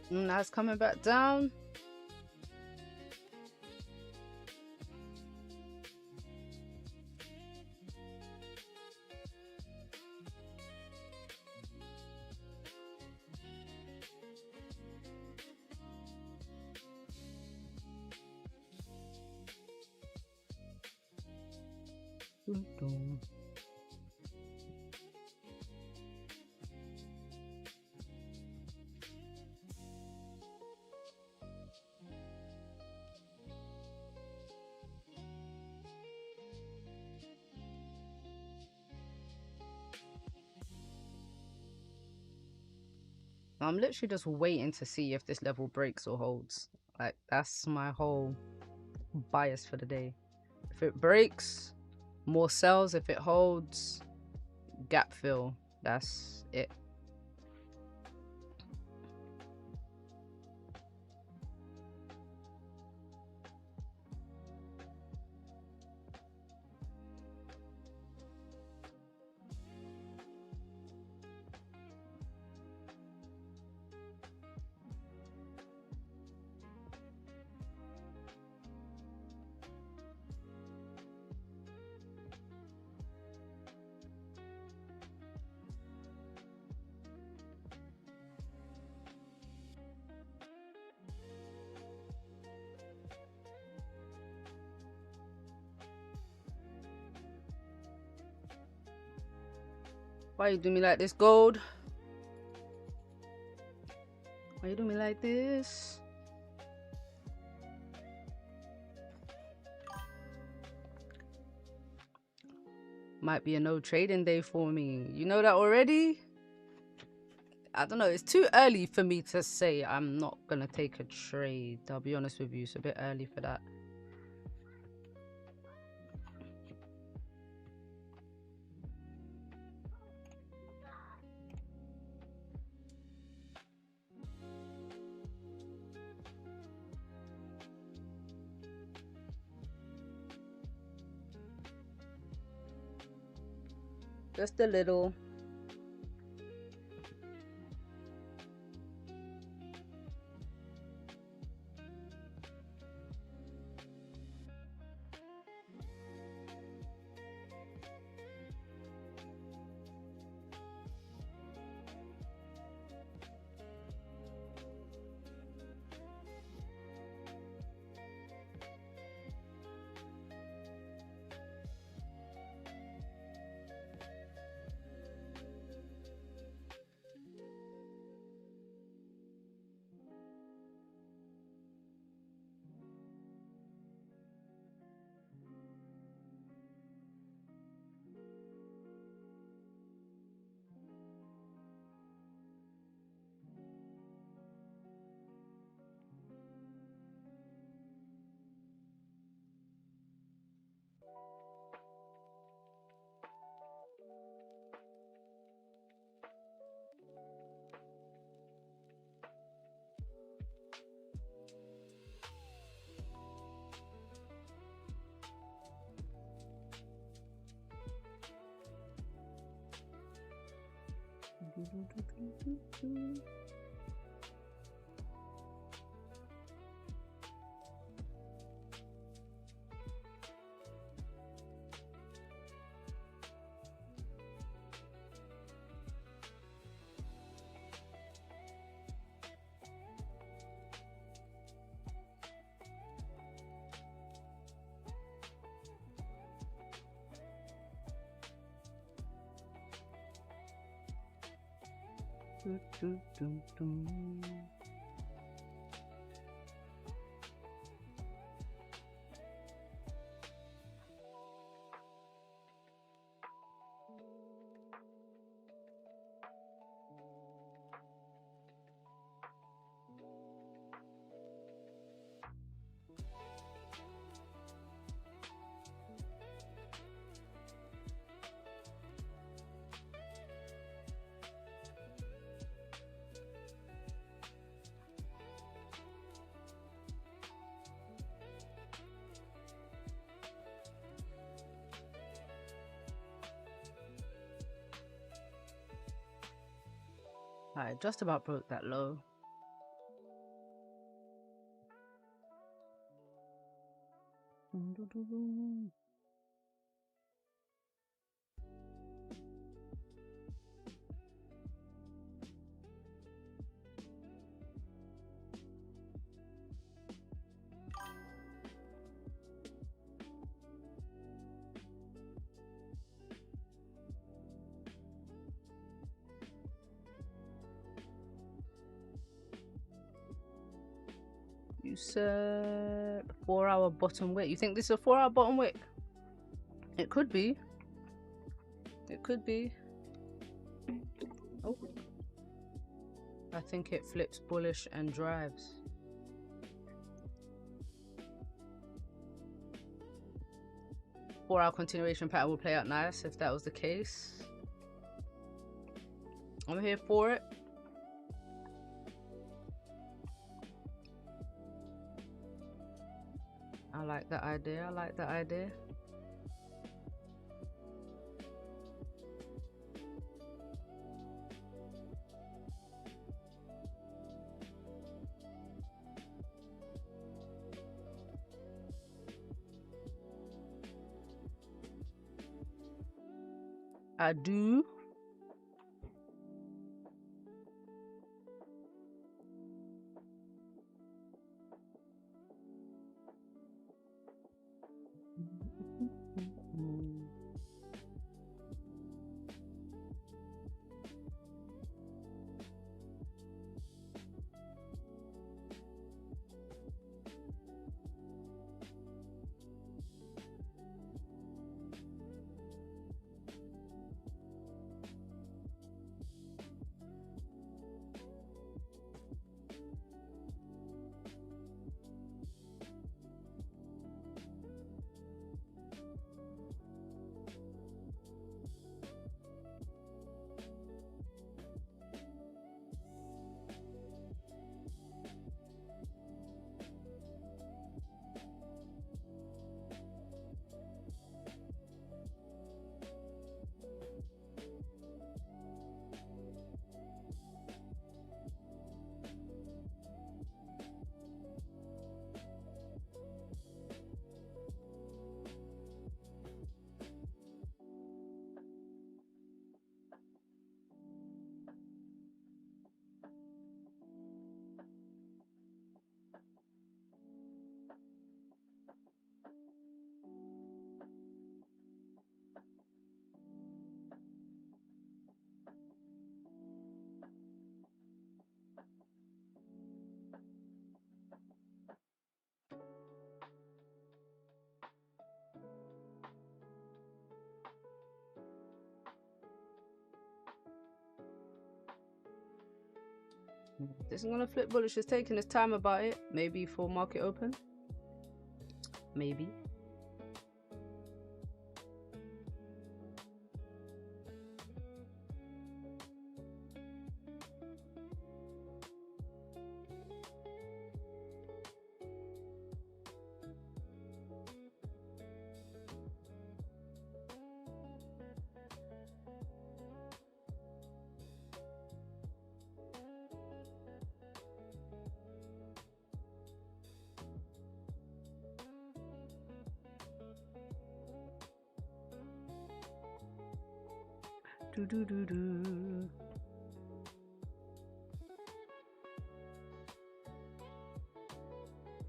Now it's coming back down. Dun, dun. I'm literally just waiting to see if this level breaks or holds. Like, that's my whole bias for the day. If it breaks, more sells. If it holds, gap fill. That's it. Why you do me like this, gold? Why you do me like this? Might be a no trading day for me. You know that already? I don't know. It's too early for me to say I'm not going to take a trade. I'll be honest with you. It's a bit early for that. Just a little. Alright, just about broke that low. You said 4-hour bottom wick. You think this is a 4-hour bottom wick? It could be. It could be. Oh. I think it flips bullish and drives. Four-hour continuation pattern will play out nice if that was the case. I'm here for it. I like that idea. I like that idea. I do. This is gonna flip bullish. It's taking his time about it. Maybe for market open. Maybe.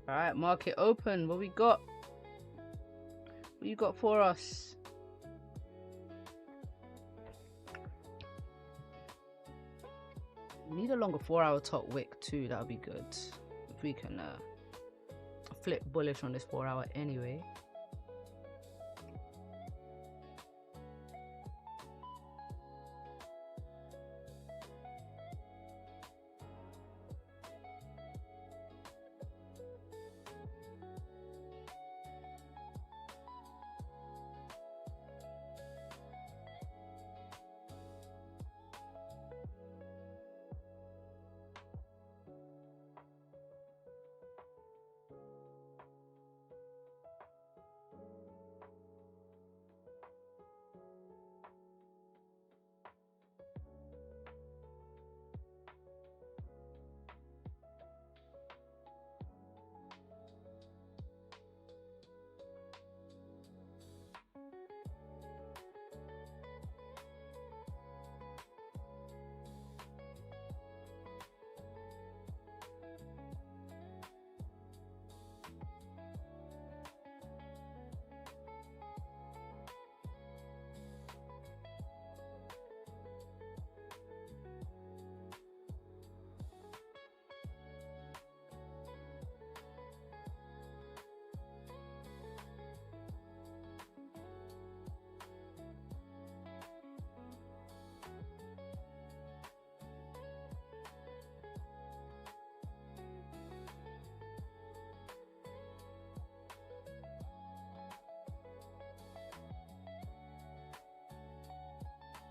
All right, market open. What we got? What you got for us? We need a longer 4-hour top wick too. That would be good if we can flip bullish on this 4-hour anyway.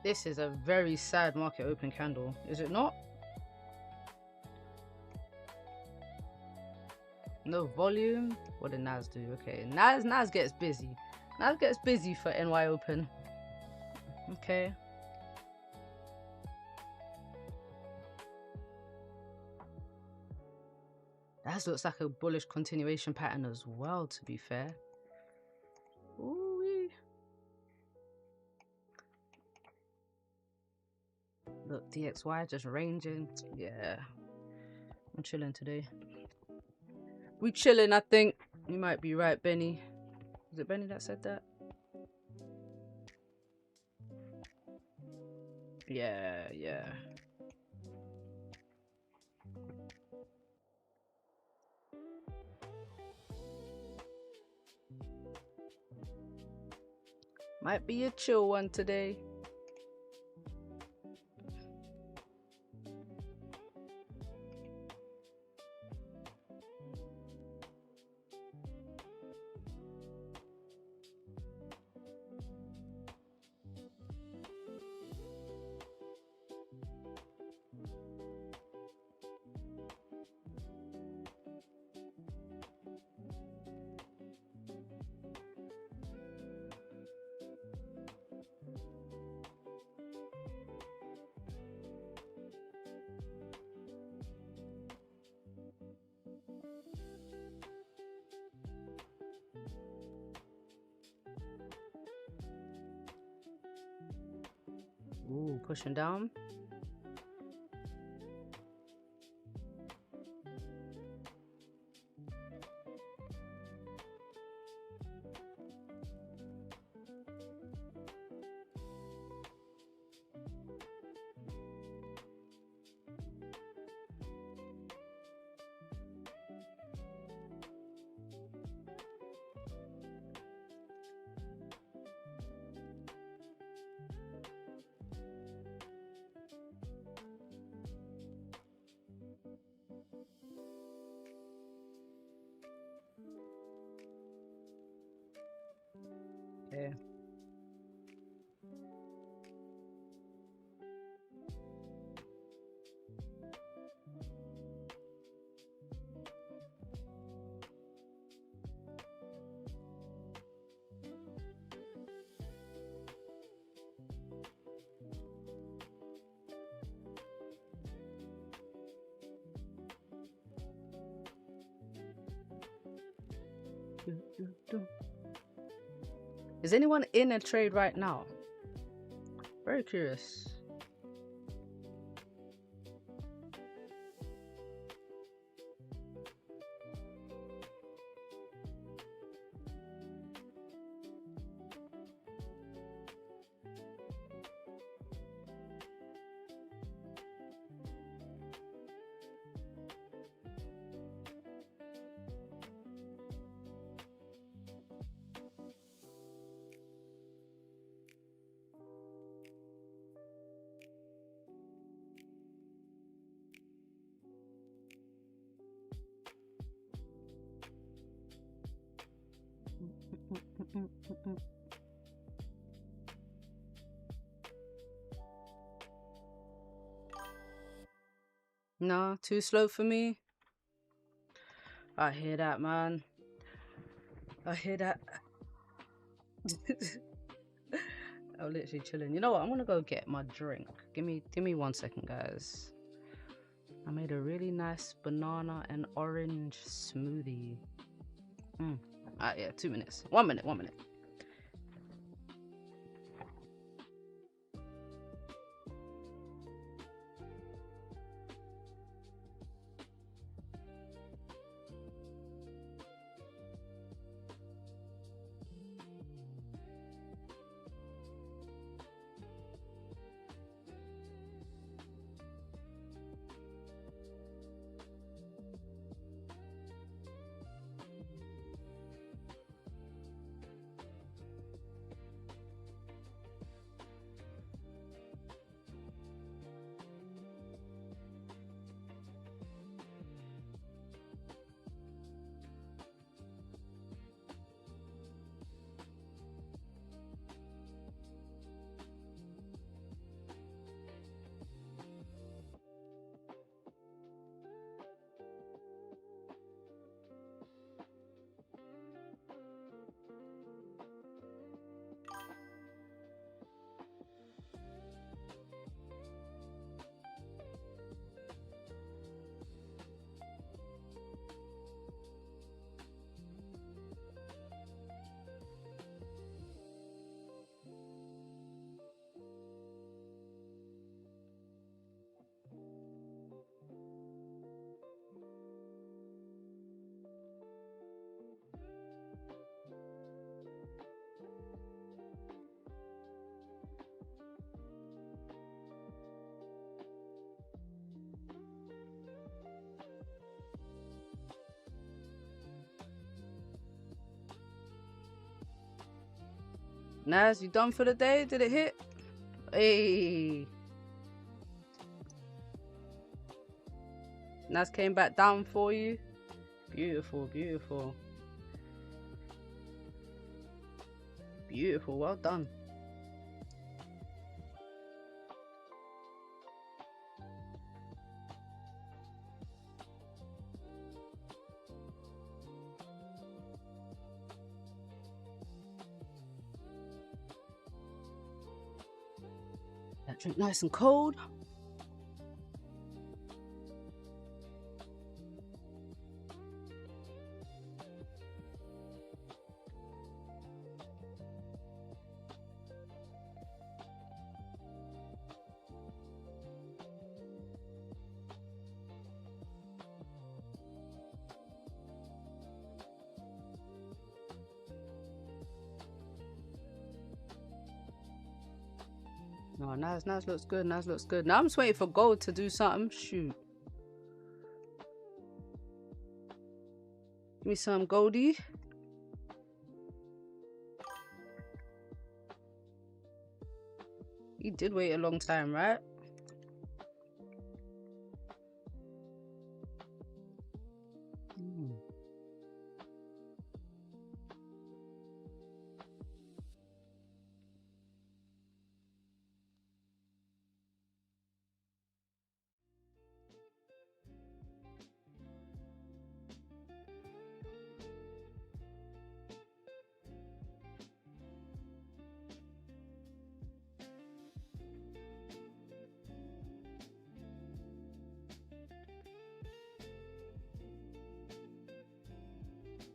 This is a very sad market open candle, is it not? No volume. What did Nas do? Okay, Nas gets busy. Nas gets busy for NY Open. Okay. That looks like a bullish continuation pattern as well, to be fair. Ooh-wee. Look, DXY just ranging. Yeah. I'm chilling today. We chilling, I think. You might be right, Benny. Is it Benny that said that? Yeah, yeah. Might be a chill one today. Ooh, pushing down. Yeah. Is anyone in a trade right now? Very curious. No, too slow for me. I hear that, man. I hear that. I'm literally chilling. You know what? I'm gonna go get my drink. Give me 1 second, guys. I made a really nice banana and orange smoothie. Yeah, 2 minutes. 1 minute, 1 minute. Naz, you done for the day? Did it hit? Hey. Naz came back down for you. Beautiful, beautiful. Beautiful, well done. That drink nice and cold. No, Naz looks good. Naz looks good. Now I'm just waiting for gold to do something. Shoot. Give me some Goldie. He did wait a long time, right?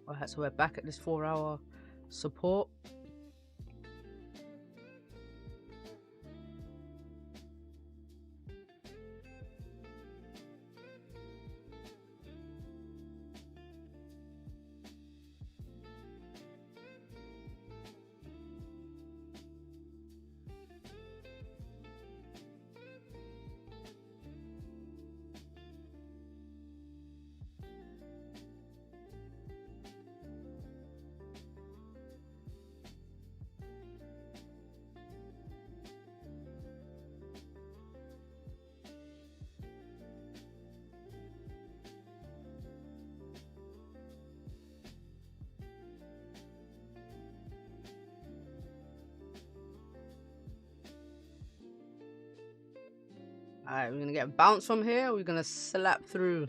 Alright, so we're back at this 4-hour support. Alright, we're gonna get a bounce from here. We're gonna slap through.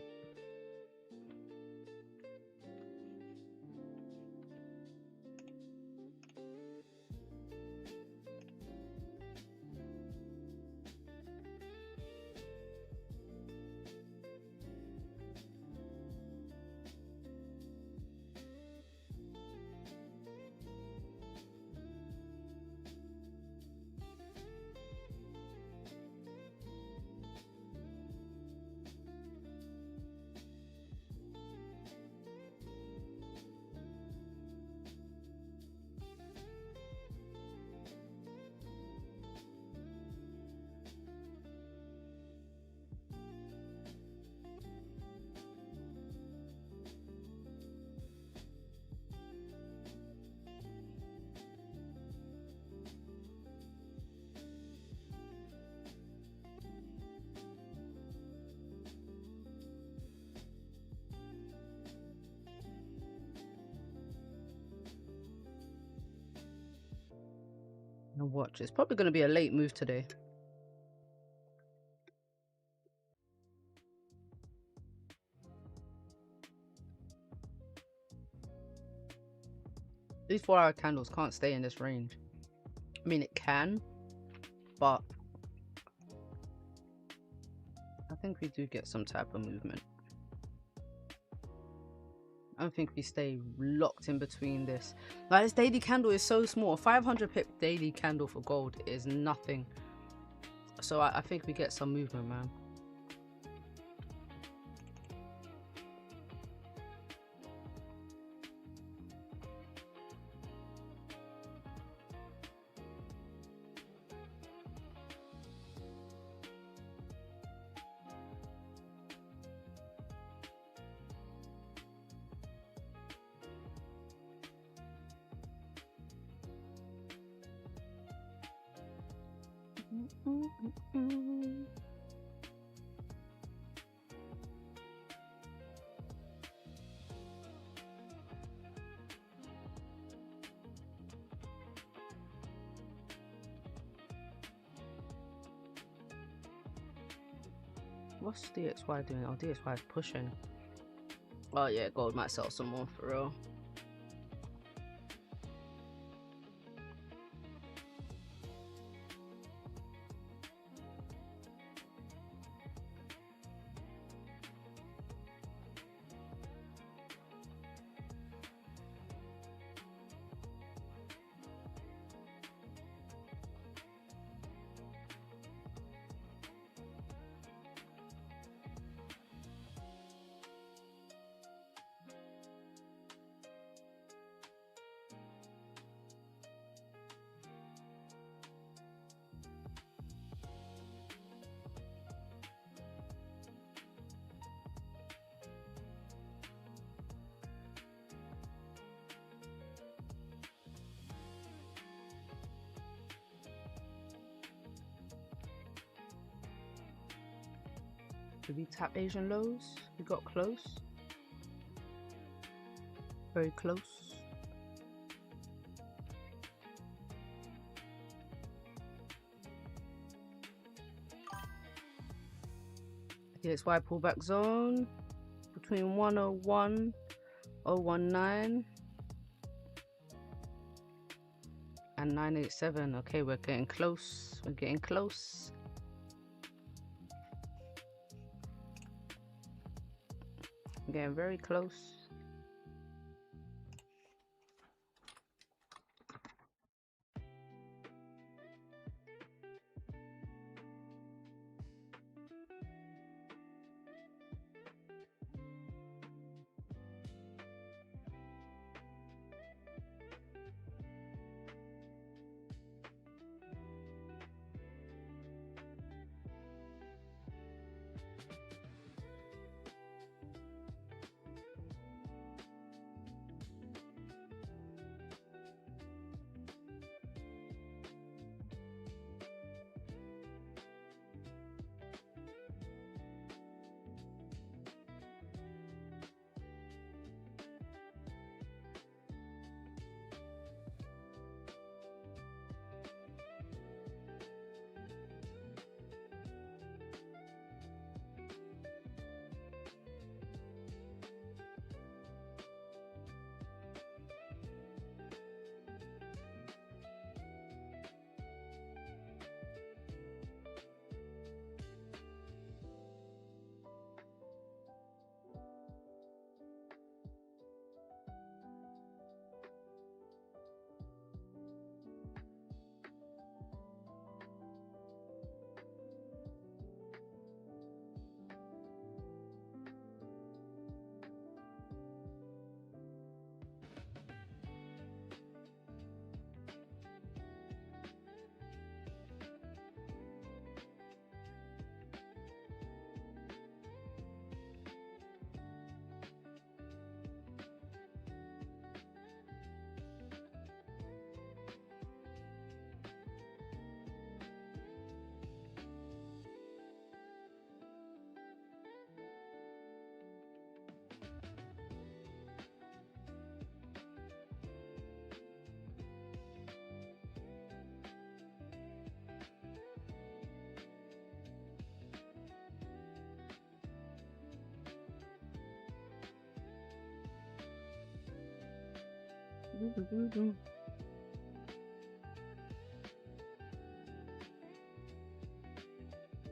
Now watch, it's probably gonna be a late move today. These 4-hour candles can't stay in this range. I mean, it can, but I think we do get some type of movement. I don't think we stay locked in between this. Like, this daily candle is so small. 500 pip daily candle for gold is nothing. So I think we get some movement, man. What's DXY doing? Oh, DXY is pushing. Oh yeah, gold might sell some more for real. Did we tap Asian lows? We got close. Very close. DXY pullback zone between 101, 019 and 987. Okay, we're getting close. We're getting close. Getting very close.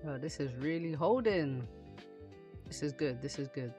Oh, this is really holding. This is good. This is good.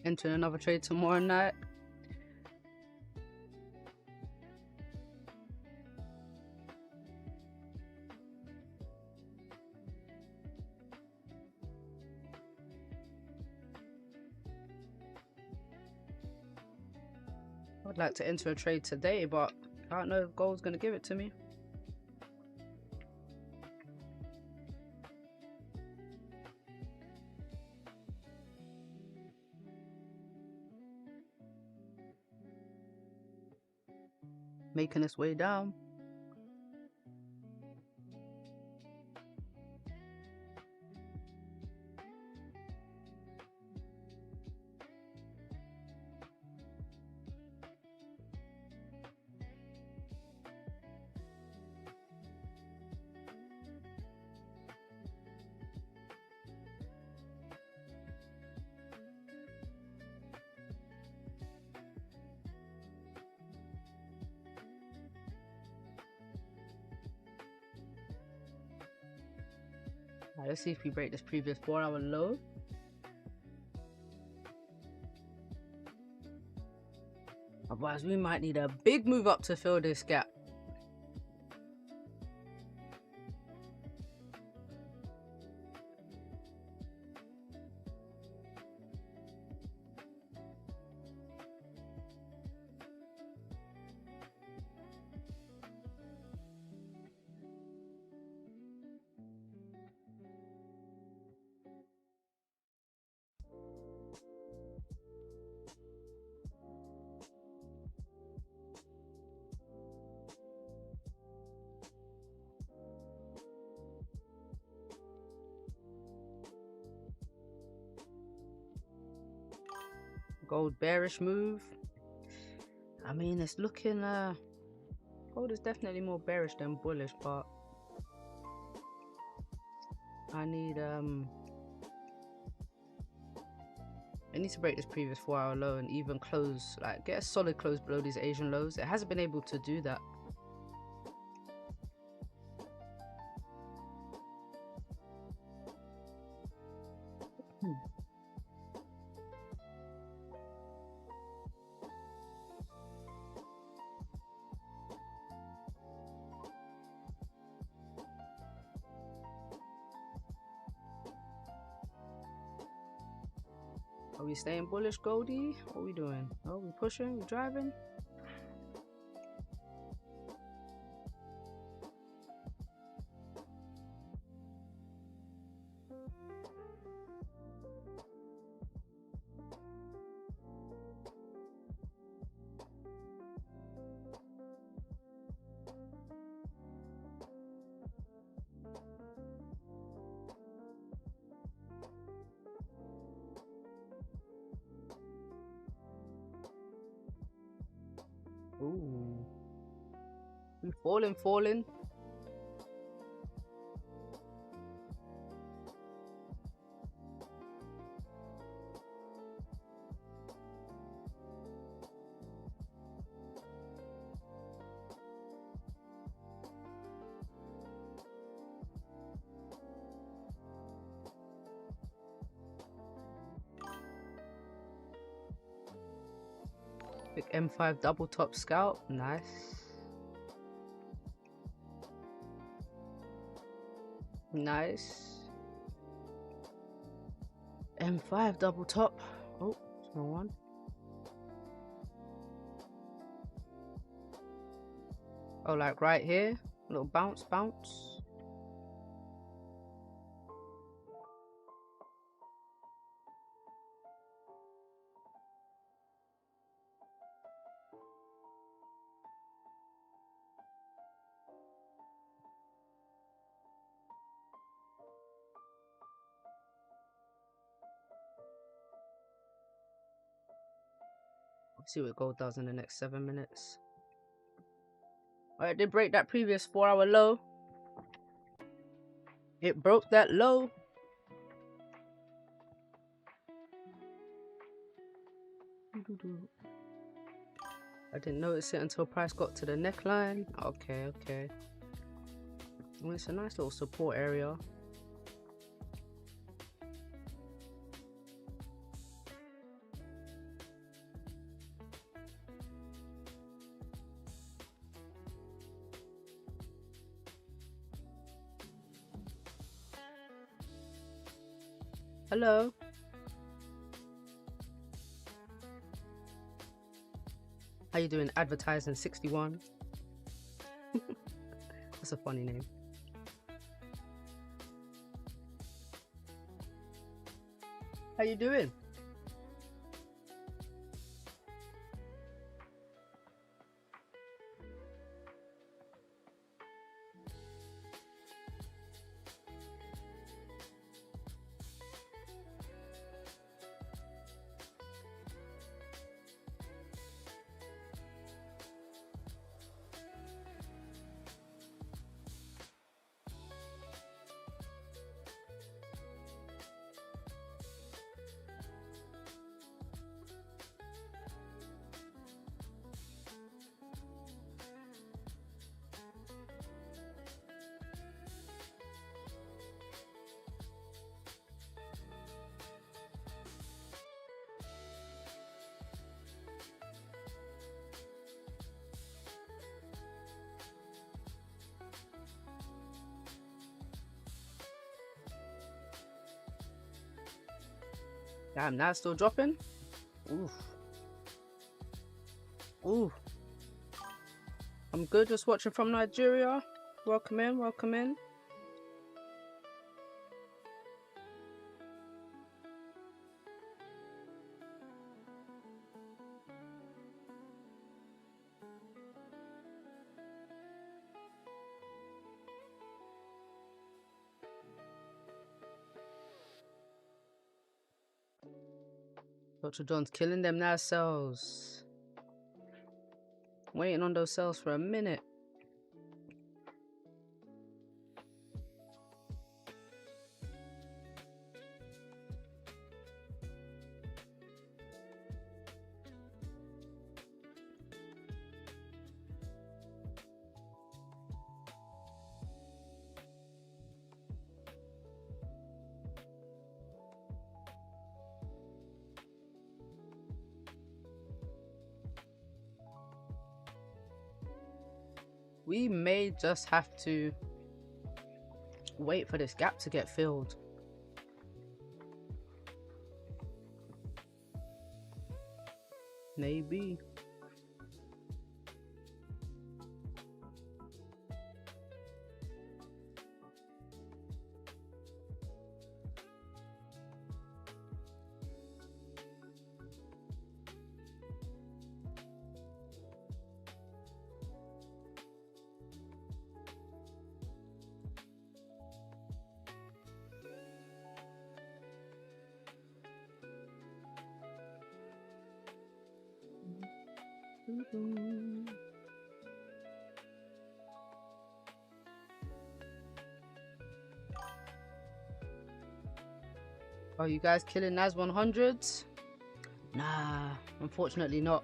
Entering another trade tomorrow night. I'd like to enter a trade today, but I don't know if gold's gonna give it to me. Making its way down. Right, let's see if we break this previous 4-hour low. Otherwise, we might need a big move up to fill this gap. Gold bearish move. I mean, it's looking gold is definitely more bearish than bullish, but I need to break this previous 4-hour low and even close, like get a solid close below these Asian lows. It hasn't been able to do that. Are we staying bullish, Goldie? What are we doing? Oh, we pushing? We driving? Ooh. We falling. Big M5 double top scalp, nice. Nice. M5 double top. Oh, wrong one. Oh, like right here, little bounce. See what gold does in the next 7 minutes. Alright, did break that previous 4-hour low. It broke that low. I didn't notice it until price got to the neckline. Okay. Well, it's a nice little support area. Hello. How you doing? Advertising 61. That's a funny name. How you doing? Damn, now still dropping? Oof. Ooh. I'm good, just watching from Nigeria. Welcome in, welcome in. Dr. John's killing them now cells. Waiting on those cells for a minute. We may just have to wait for this gap to get filled. Maybe. Are you guys killing NAS 100s? Nah, unfortunately not.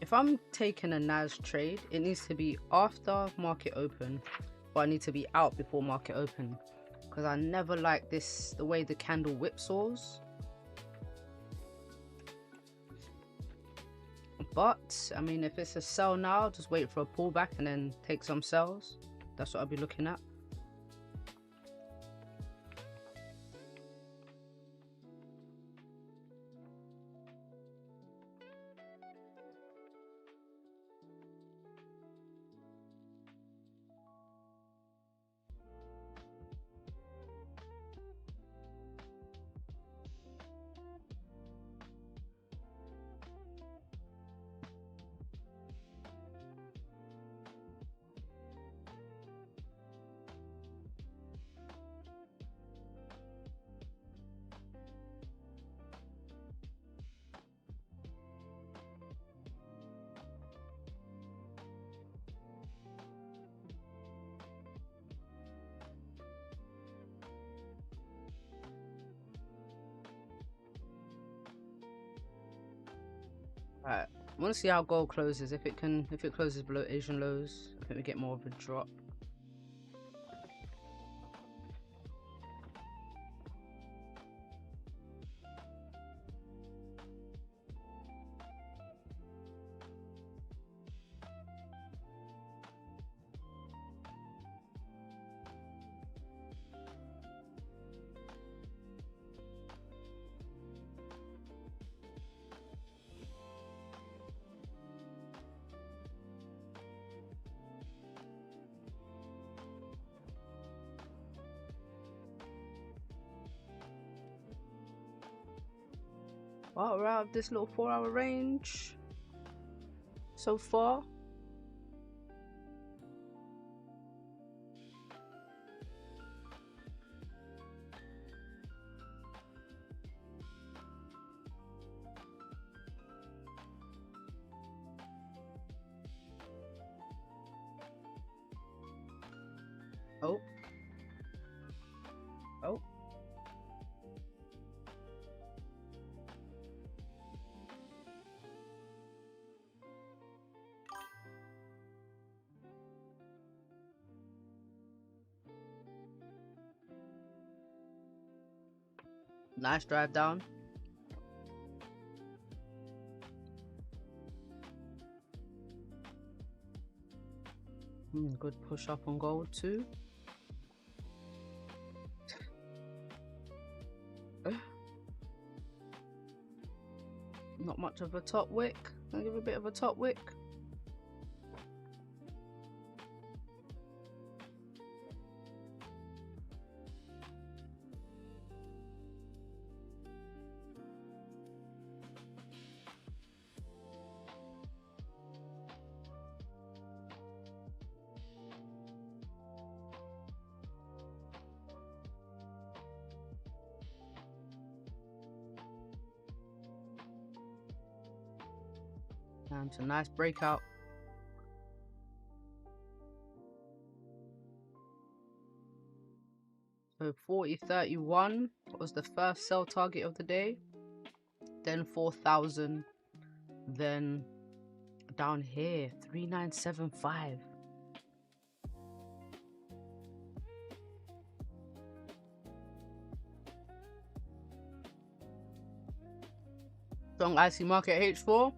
If I'm taking a NAS trade, it needs to be after market open, but I need to be out before market open, because I never like this, the way the candle whipsaws. But I mean, if it's a sell now, just wait for a pullback and then take some sells. That's what I'll be looking at. Alright, I want to see how gold closes. If it closes below Asian lows, I think we get more of a drop. Well, we're out of this little 4-hour range so far. Oh. Oh. Nice drive down. Good push up on gold too. Not much of a top wick. I'll give a bit of a top wick. And it's a nice breakout. So 40.31 was the first sell target of the day. Then 4,000. Then down here 3,975. Strong IC market H4.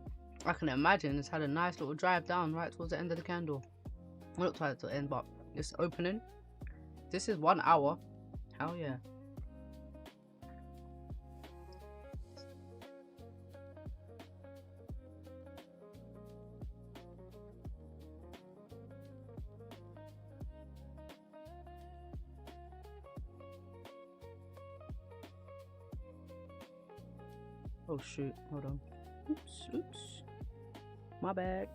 I can imagine it's had a nice little drive down right towards the end of the candle. It looks like it's the end, but it's opening. This is 1 hour. Hell yeah. Oh shoot, hold on. Oops. My bad.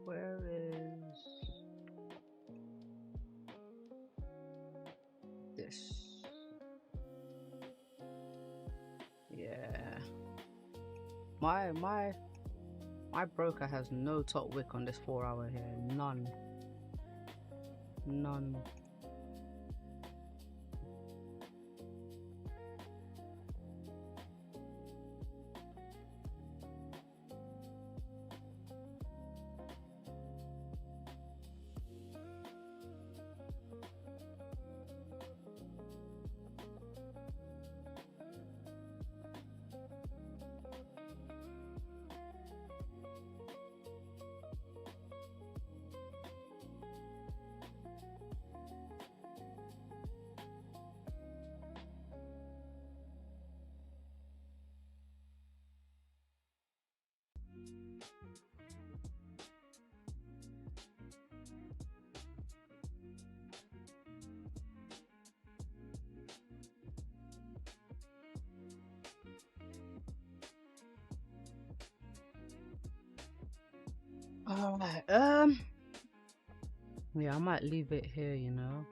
Where is this? Yeah. My broker has no top wick on this 4 hour here. None. Alright, yeah, I might leave it here, you know.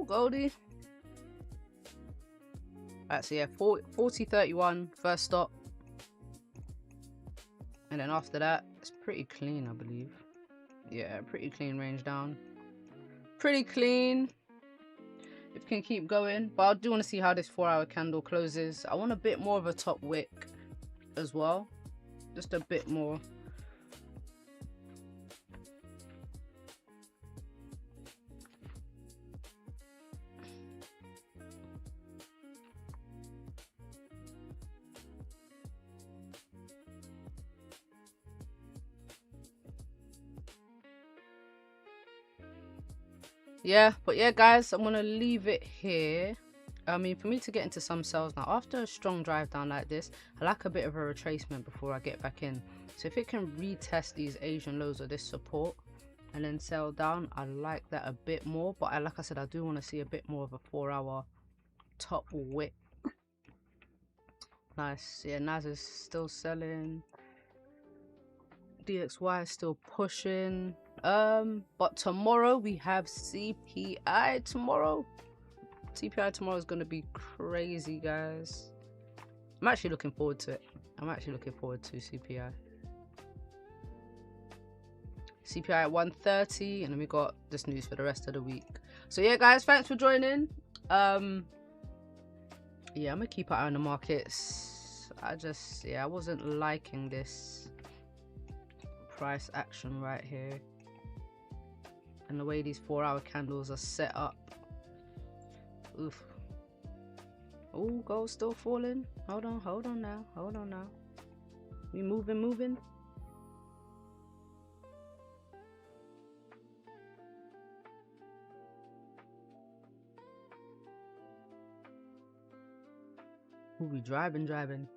Goldie. Alright, so yeah, 40.31 first stop. And then after that, it's pretty clean, I believe. Yeah, pretty clean range down. Pretty clean. If we can keep going. But I do want to see how this 4-hour candle closes. I want a bit more of a top wick as well. Just a bit more. Yeah, but yeah, guys, I'm gonna leave it here. I mean, for me to get into some sales now, after a strong drive down like this, I like a bit of a retracement before I get back in. So if it can retest these Asian lows or this support and then sell down, I like that a bit more. But like I said, I do want to see a bit more of a 4-hour top wick. Nice. Yeah, NAS is still selling. DXY is still pushing. But tomorrow we have CPI tomorrow. CPI tomorrow is going to be crazy, guys. I'm actually looking forward to it. I'm actually looking forward to CPI. CPI at 1:30, and then we got this news for the rest of the week. So yeah, guys, thanks for joining. Yeah, I'm gonna keep an eye on the markets. I wasn't liking this price action right here, and the way these 4-hour candles are set up. Oof. Oh, gold's still falling. Hold on now. We moving. Ooh, we driving.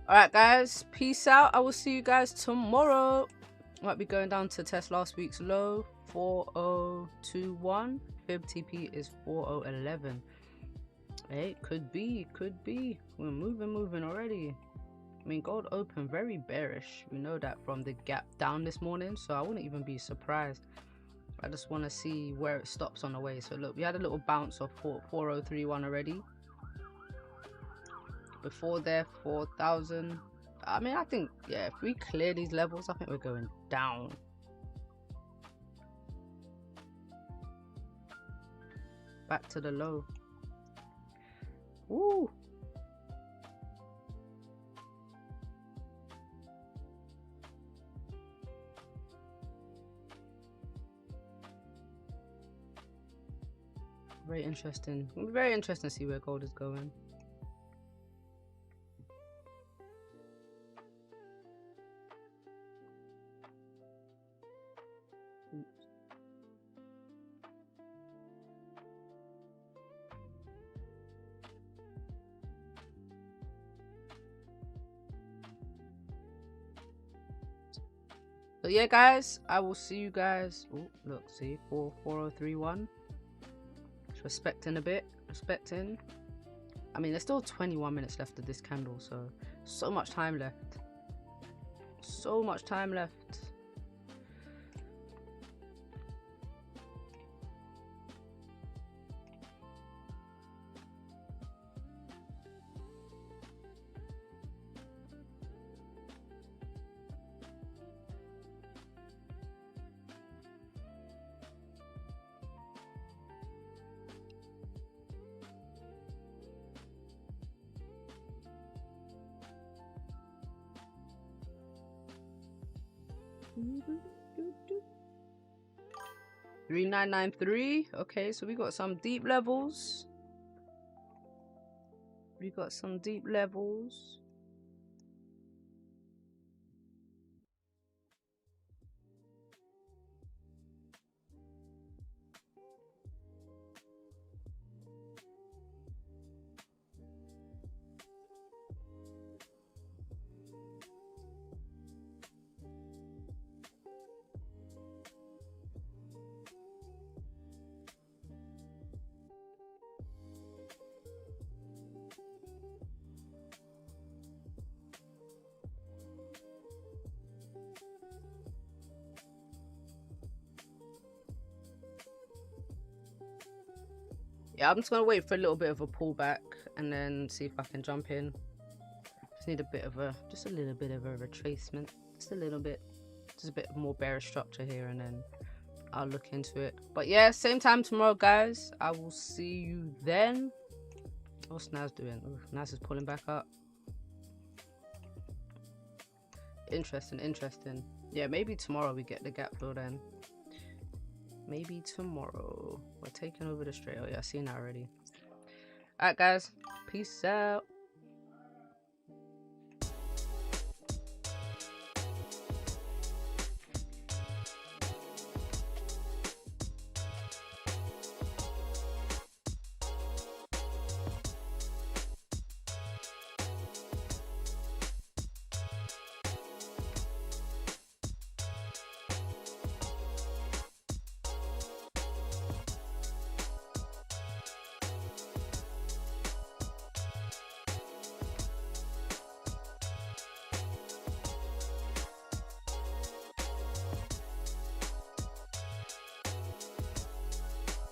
Alright, guys, peace out. I will see you guys tomorrow. Might be going down to test last week's low, 4021. Fib TP is 4011. Hey, could be. We're moving already. I mean, gold open very bearish. We know that from the gap down this morning, so I wouldn't even be surprised. I just want to see where it stops on the way. So look, we had a little bounce of 4031 already. Before there, 4,000. I mean, I think, yeah, if we clear these levels, I think we're going down. Back to the low. Woo! Very interesting. Very interesting to see where gold is going. So yeah, guys, I will see you guys. Oh, look, see, 4031. Just respecting a bit, respecting. I mean, there's still 21 minutes left of this candle, so much time left. So much time left. $3,993. Okay, so we got some deep levels. Yeah, I'm just gonna wait for a little bit of a pullback and then see if I can jump in. Just need a bit of a, just a little bit of a retracement, just a little bit, just a bit more bearish structure here, and then I'll look into it. But yeah, same time tomorrow, guys. I will see you then. What's Nas doing? Ooh, Nas is pulling back up. Interesting, interesting. Yeah, maybe tomorrow we get the gap fill then. Maybe tomorrow. We're taking over the straight. Oh yeah, I seen that already. Alright guys, peace out.